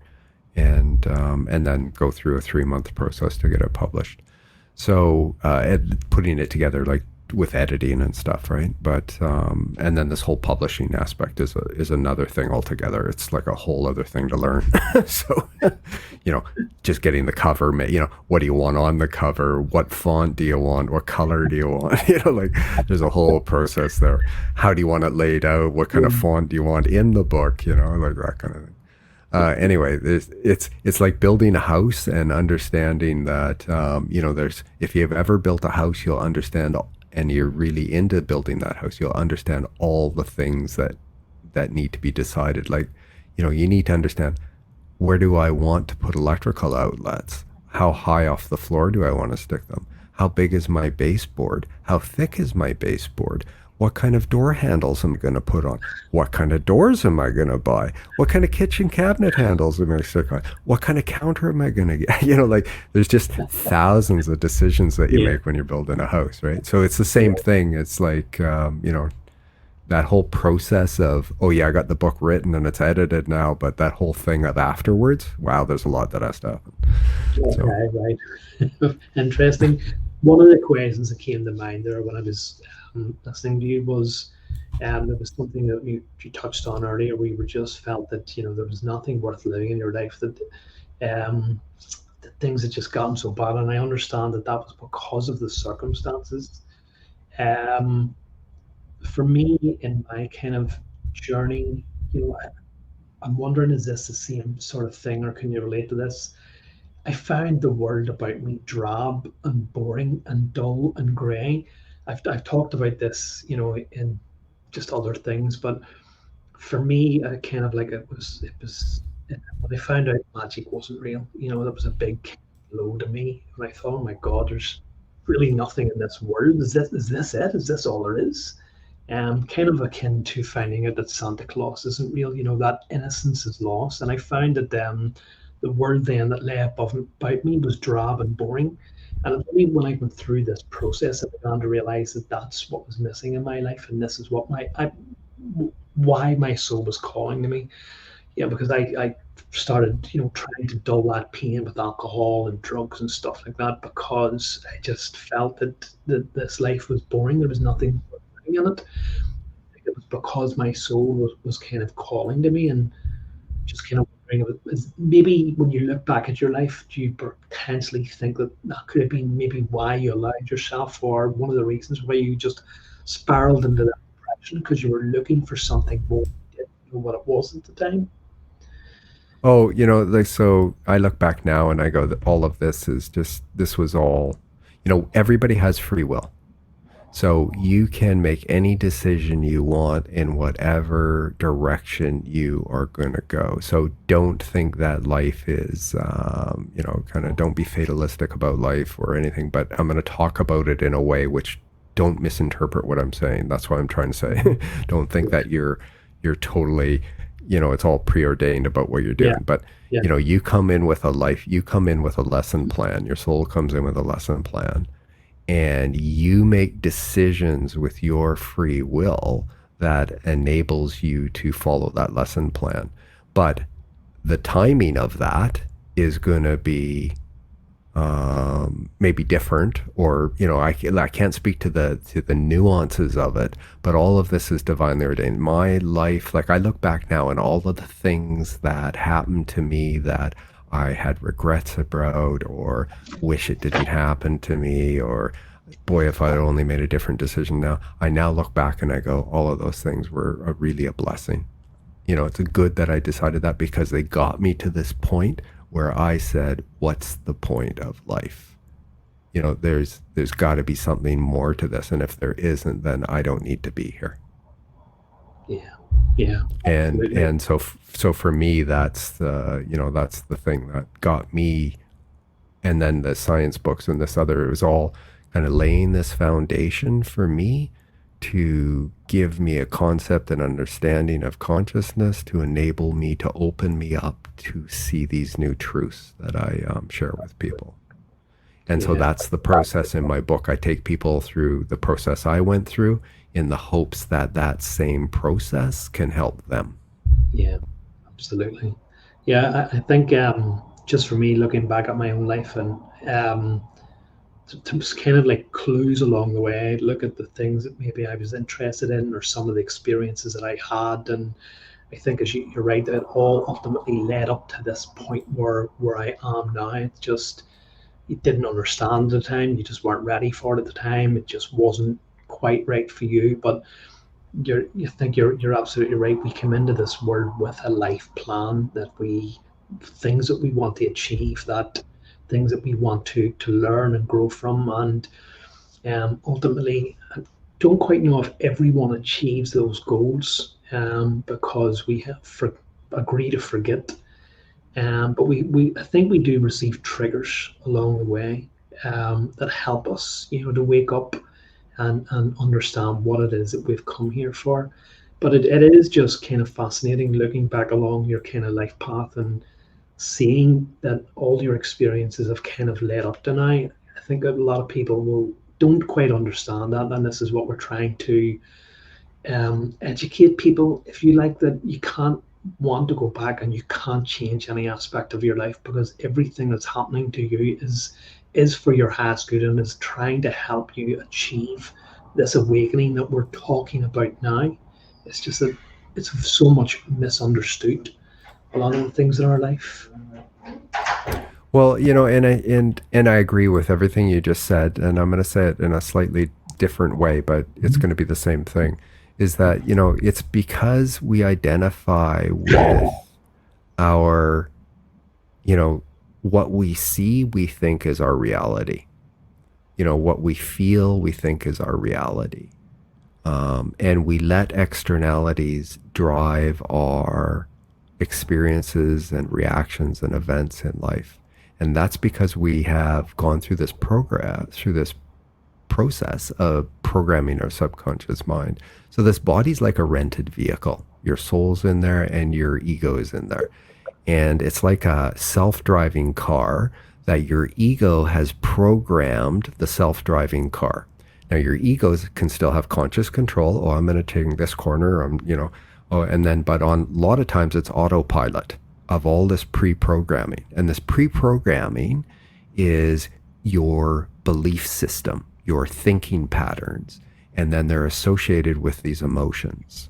and then go through a 3 month process to get it published. So putting it together, like with editing and stuff, right? But and then this whole publishing aspect is another thing altogether. It's like a whole other thing to learn. So just getting the cover, what do you want on the cover? What font do you want? What color do you want? Like there's a whole process there. How do you want it laid out? What kind of font do you want in the book? Like that kind of thing. Anyway, it's like building a house and understanding that there's, if you've ever built a house, you'll understand, and you're really into building that house, you'll understand all the things that need to be decided. Like, you need to understand, where do I want to put electrical outlets? How high off the floor do I want to stick them? How big is my baseboard? How thick is my baseboard? What kind of door handles am I going to put on? What kind of doors am I going to buy? What kind of kitchen cabinet handles am I going to stick on? What kind of counter am I going to get? Like there's just thousands of decisions that you make when you're building a house, right? So it's the same thing. It's like, that whole process of, oh yeah, I got the book written and it's edited now, but that whole thing of afterwards, wow, there's a lot that has to happen. Okay, So, right. Interesting. One of the questions that came to mind there when I was listening to you was, there was something that you touched on earlier, where you were just felt that there was nothing worth living in your life, um, that things had just gotten so bad, and I understand that that was because of the circumstances. Um, for me, in my kind of journey, I'm wondering, is this the same sort of thing, or can you relate to this? I found the world about me drab and boring and dull and grey. I've talked about this, in just other things, but for me, kind of like it was when I found out magic wasn't real. That was a big blow to me, and I thought, oh my God, there's really nothing in this world. Is this it? Is this all there is? Kind of akin to finding out that Santa Claus isn't real. That innocence is lost, and I found that the world then that lay above about me was drab and boring. And it's only when I went through this process I began to realize that that's what was missing in my life, and this is why my soul was calling to me. Because I started, trying to dull that pain with alcohol and drugs and stuff like that, because I just felt that this life was boring. There was nothing in it. It was because my soul was kind of calling to me, and just kind of wondering, maybe when you look back at your life, do you potentially think that that could have been maybe why you allowed yourself, or one of the reasons why you just spiraled into that depression, because you were looking for something more, you didn't know what it was at the time? oh, like, so I look back now and I go, that all of this is just, this was all, everybody has free will. So you can make any decision you want in whatever direction you are going to go. So don't think that life is, kind of, don't be fatalistic about life or anything. But I'm going to talk about it in a way which, don't misinterpret what I'm saying. That's what I'm trying to say. Don't think that you're totally, it's all preordained about what you're doing. Yeah, But yeah, you come in with you come in with a lesson plan. Your soul comes in with a lesson plan, and you make decisions with your free will that enables you to follow that lesson plan. But the timing of that is going to be maybe different, or I can't speak to the nuances of it, but all of this is divinely ordained. My life, like, I look back now and all of the things that happened to me that I had regrets about, or wish it didn't happen to me, or boy, if I had only made a different decision now. I now look back and I go, all of those things were really a blessing. It's a good that I decided that, because they got me to this point where I said, what's the point of life? There's got to be something more to this. And if there isn't, then I don't need to be here. Yeah. Yeah. And Absolutely. and so so for me, that's the thing that got me. And then the science books and this other, it was all kind of laying this foundation for me to give me a concept and understanding of consciousness, to enable me to open me up to see these new truths that I share with people. And so Yeah. that's the process in my book. I take people through the process I went through in the hopes that that same process can help them. Yeah. Absolutely. Yeah. I think just for me, looking back at my own life, and just kind of like clues along the way, I'd look at the things that maybe I was interested in, or some of the experiences that I had. And I think, as you're right, that it all ultimately led up to this point where I am now. It's just, you didn't understand at the time, you just weren't ready for it at the time, it just wasn't quite right for you. But you think you're absolutely right. We come into this world with a life plan, that we, things that we want to achieve, that things that we want to learn and grow from. And ultimately, I don't quite know if everyone achieves those goals, because we have agree to forget. But we I think we do receive triggers along the way, that help us, to wake up and understand what it is that we've come here for. But it is just kind of fascinating looking back along your kind of life path, and seeing that all your experiences have kind of led up to now. I think that a lot of people will don't quite understand that, and this is what we're trying to educate people, if you like, that you can't want to go back and you can't change any aspect of your life, because everything that's happening to you is for your highest good, and is trying to help you achieve this awakening that we're talking about now. It's just that it's so much misunderstood, a lot of the things in our life. Well, and I agree with everything you just said, and I'm going to say it in a slightly different way, but it's going to be the same thing. Is that it's because we identify with our, what we see, we think is our reality. What we feel, we think is our reality, and we let externalities drive our experiences and reactions and events in life. And that's because we have gone through this process of programming our subconscious mind. So this body's like a rented vehicle. Your soul's in there and your ego is in there. And it's like a self-driving car that your ego has programmed the self-driving car. Now your egos can still have conscious control. Oh, I'm going to take this corner. Oh, and then, but on a lot of times it's autopilot of all this pre-programming. And this pre-programming is your belief system, your thinking patterns, and then they're associated with these emotions.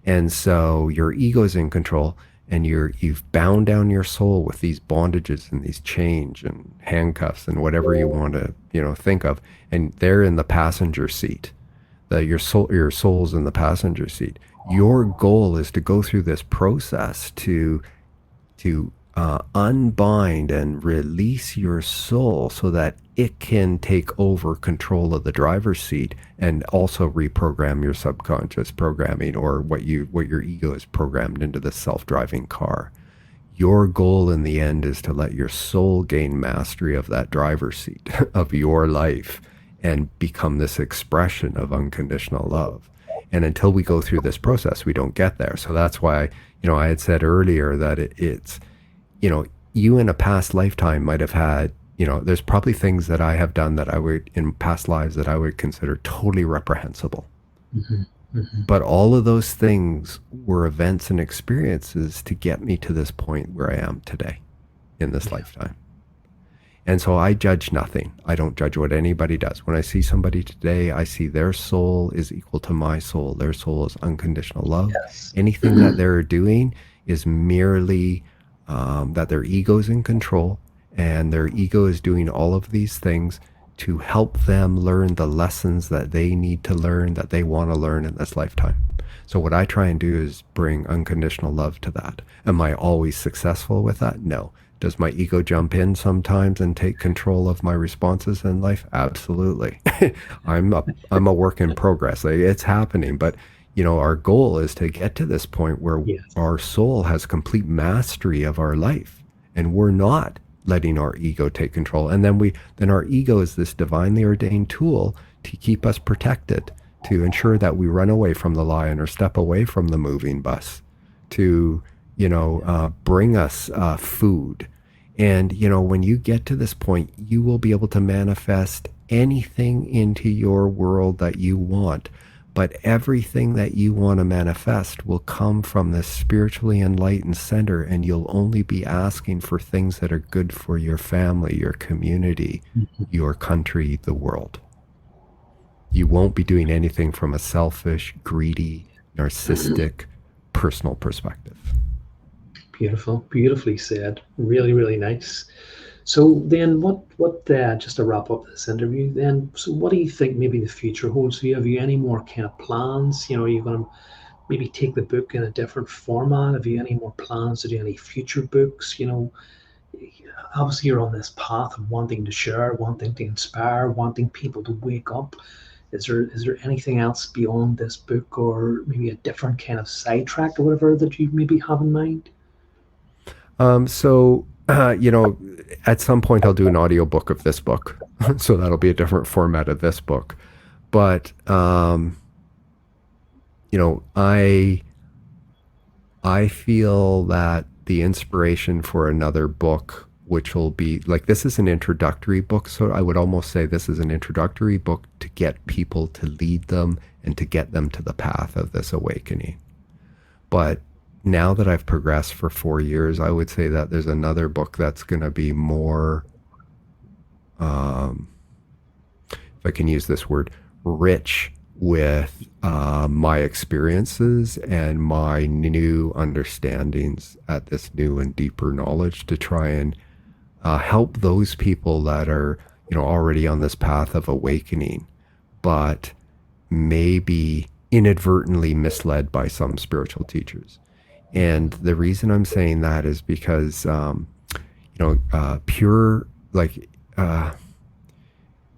And so your ego's in control, and you've bound down your soul with these bondages and these chains and handcuffs and whatever you want to, think of. And they're in the passenger seat. Your soul's in the passenger seat. Your goal is to go through this process to unbind and release your soul, so that it can take over control of the driver's seat, and also reprogram your subconscious programming, or what your ego is programmed into the self-driving car. Your goal in the end is to let your soul gain mastery of that driver's seat of your life, and become this expression of unconditional love. And until we go through this process, we don't get there. So that's why, I had said earlier that it's, you in a past lifetime might have had, there's probably things that I have done that I would, in past lives, that I would consider totally reprehensible. Mm-hmm. Mm-hmm. But all of those things were events and experiences to get me to this point where I am today in this lifetime. And so I judge nothing. I don't judge what anybody does. When I see somebody today, I see their soul is equal to my soul. Their soul is unconditional love. Yes. Anything that they're doing is merely that their ego's in control, and their ego is doing all of these things to help them learn the lessons that they need to learn, that they want to learn in this lifetime. So what I try and do is bring unconditional love to that. Am I always successful with that? No. Does my ego jump in sometimes and take control of my responses in life? Absolutely. I'm a work in progress. Like, it's happening, but our goal is to get to this point where Yes. our soul has complete mastery of our life, and we're not letting our ego take control. And then our ego is this divinely ordained tool to keep us protected, to ensure that we run away from the lion or step away from the moving bus, to bring us food. And when you get to this point, you will be able to manifest anything into your world that you want. But everything that you want to manifest will come from this spiritually enlightened center, and you'll only be asking for things that are good for your family, your community, your country, the world. You won't be doing anything from a selfish, greedy, narcissistic, personal perspective. Beautiful, beautifully said. Really, really nice. So then, what? Just to wrap up this interview, then, so what do you think maybe the future holds for you? Have you any more kind of plans? Are you going to maybe take the book in a different format? Have you any more plans to do any future books? Obviously you're on this path of wanting to share, wanting to inspire, wanting people to wake up. Is there anything else beyond this book, or maybe a different kind of sidetrack or whatever that you maybe have in mind? So, at some point I'll do an audiobook of this book. So that'll be a different format of this book. But, I feel that the inspiration for another book, which will be like, this is an introductory book. So I would almost say this is an introductory book to get people, to lead them and to get them to the path of this awakening. But now that I've progressed for 4 years, I would say that there's another book that's going to be more, if I can use this word, rich with my experiences and my new understandings at this new and deeper knowledge, to try and help those people that are, already on this path of awakening, but maybe inadvertently misled by some spiritual teachers. And the reason I'm saying that is because, pure, like,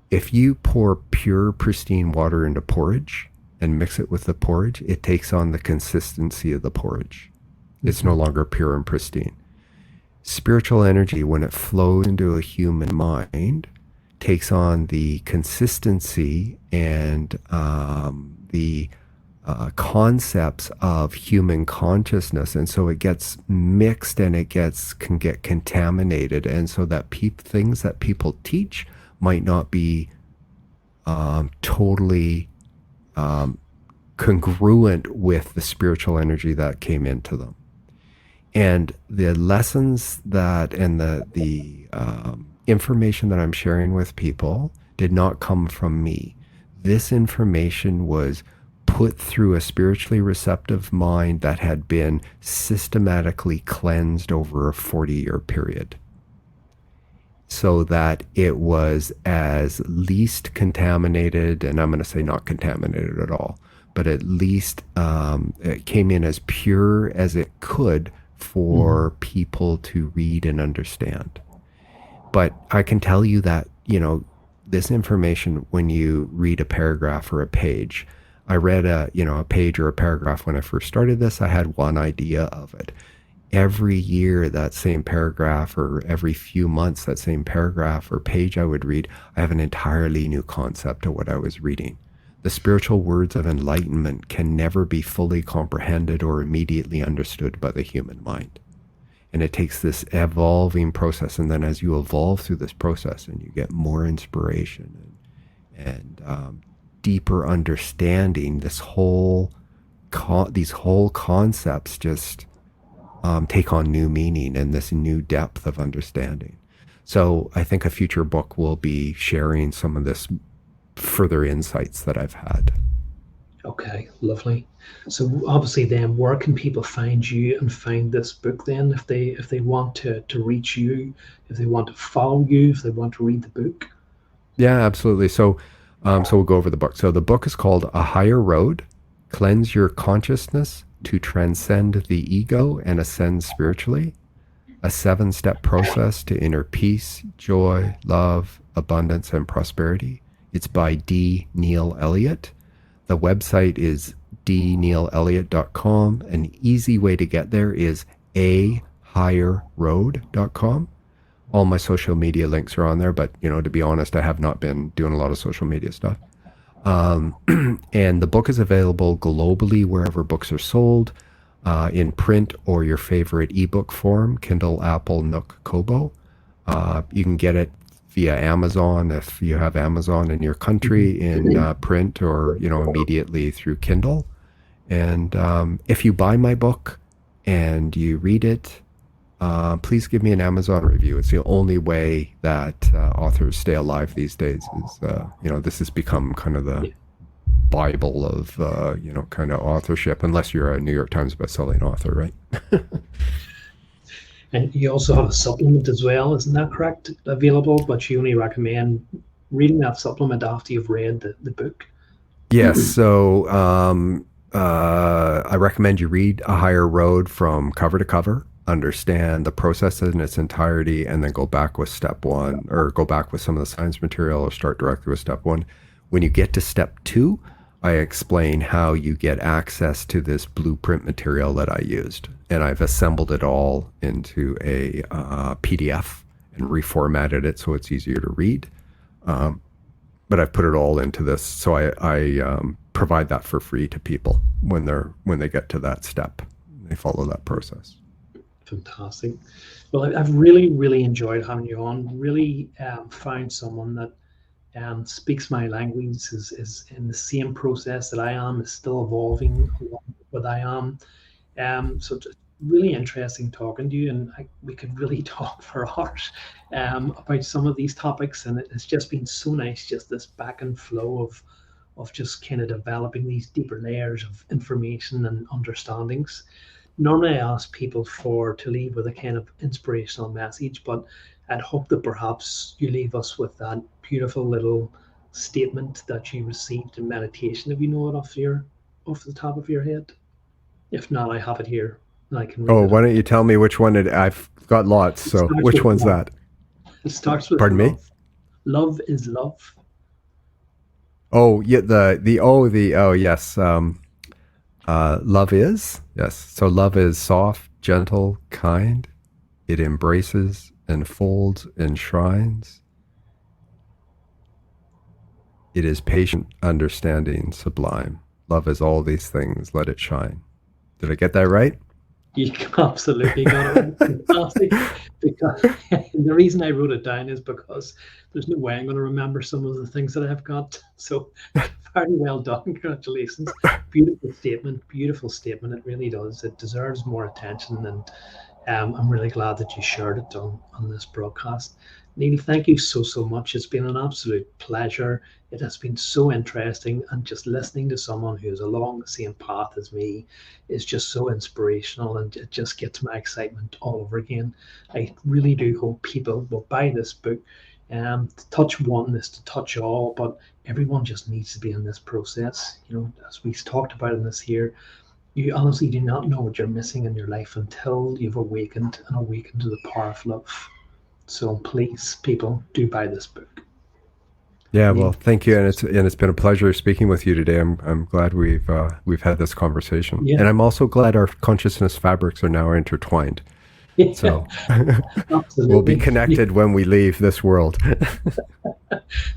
if you pour pure, pristine water into porridge and mix it with the porridge, it takes on the consistency of the porridge. It's no longer pure and pristine. Spiritual energy, when it flows into a human mind, takes on the consistency and the concepts of human consciousness, and so it gets mixed and can get contaminated, and so that things that people teach might not be totally congruent with the spiritual energy that came into them. And the lessons that and the information that I'm sharing with people did not come from me. This information was put through a spiritually receptive mind that had been systematically cleansed over a 40-year period, so that it was as least contaminated, and I'm going to say not contaminated at all, but at least it came in as pure as it could for people to read and understand. But I can tell you that, this information, when you read a paragraph or a page, I read a page or a paragraph when I first started this, I had one idea of it. Every year, that same paragraph, or every few months, that same paragraph or page I would read, I have an entirely new concept of what I was reading. The spiritual words of enlightenment can never be fully comprehended or immediately understood by the human mind. And it takes this evolving process. And then as you evolve through this process and you get more inspiration and deeper understanding, these whole concepts just take on new meaning and this new depth of understanding. So I think a future book will be sharing some of this further insights that I've had. Okay, lovely. So obviously, then, where can people find you and find this book? Then, if they want to reach you, if they want to follow you, if they want to read the book. Yeah, absolutely. So we'll go over the book. So the book is called A Higher Road: Cleanse Your Consciousness to Transcend the Ego and Ascend Spiritually. A 7-step process to inner peace, joy, love, abundance, and prosperity. It's by Neill Elliott. The website is dneillelliott.com. An easy way to get there is ahigherroad.com. All my social media links are on there, but to be honest, I have not been doing a lot of social media stuff. Um, and the book is available globally wherever books are sold, in print or your favorite ebook form, Kindle, Apple, Nook, Kobo. You can get it via Amazon if you have Amazon in your country, in print, or immediately through Kindle. And if you buy my book and you read it, please give me an Amazon review. It's the only way that authors stay alive these days. Is this has become kind of the Yeah. Bible of kind of authorship, unless you're a New York Times bestselling author, right? And you also have a supplement as well, isn't that correct? Available, but you only recommend reading that supplement after you've read the book. Yes. So I recommend you read A Higher Road from cover to cover, understand the process in its entirety, and then go back with step one, or go back with some of the science material, or start directly with step one. When you get to step two, I explain how you get access to this blueprint material that I used. And I've assembled it all into a PDF and reformatted it so it's easier to read. Um, but I've put it all into this, so I provide that for free to people when they get to that step. They follow that process. Fantastic. Well, I've really, really enjoyed having you on. Really found someone that speaks my language, is in the same process that I am, is still evolving along with what I am. So it's really interesting talking to you, and we could really talk for hours about some of these topics. And it's just been so nice, just this back and flow of just kind of developing these deeper layers of information and understandings. Normally, I ask people for to leave with a kind of inspirational message, but I'd hope that perhaps you leave us with that beautiful little statement that you received in meditation. If you know it off the top of your head. If not, I have it here and I can read Oh, it why out. don't you tell me which one I've got lots. It So starts which with one's love. that? It starts with Pardon me? love. Love is love. Oh, yeah, the yes. Love is, yes. So love is soft, gentle, kind. It embraces, enfolds, enshrines. It is patient, understanding, sublime. Love is all these things. Let it shine. Did I get that right? You absolutely got it right. Fantastic. Because the reason I wrote it down is because there's no way I'm going to remember some of the things that I've got. So very well done. Congratulations. Beautiful statement. Beautiful statement. It really does. It deserves more attention. And I'm really glad that you shared it on this broadcast. Neill, thank you so, so much. It's been an absolute pleasure. It has been so interesting. And just listening to someone who's along the same path as me is just so inspirational. And it just gets my excitement all over again. I really do hope people will buy this book. To touch one is to touch all, but everyone just needs to be in this process. As we talked about in this here, you honestly do not know what you're missing in your life until you've awakened to the power of love. So please, people, do buy this book. Yeah, well, Neill, thank you, and it's been a pleasure speaking with you today. I'm glad we've had this conversation, yeah, and I'm also glad our consciousness fabrics are now intertwined. yeah, So we'll be absolutely. connected when we leave this world.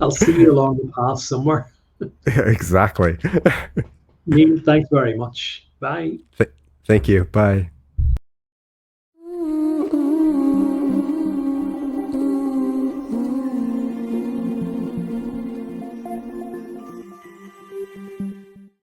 I'll see you along the path somewhere. Exactly. Neill, thanks very much. Bye. Th- Thank you. Bye.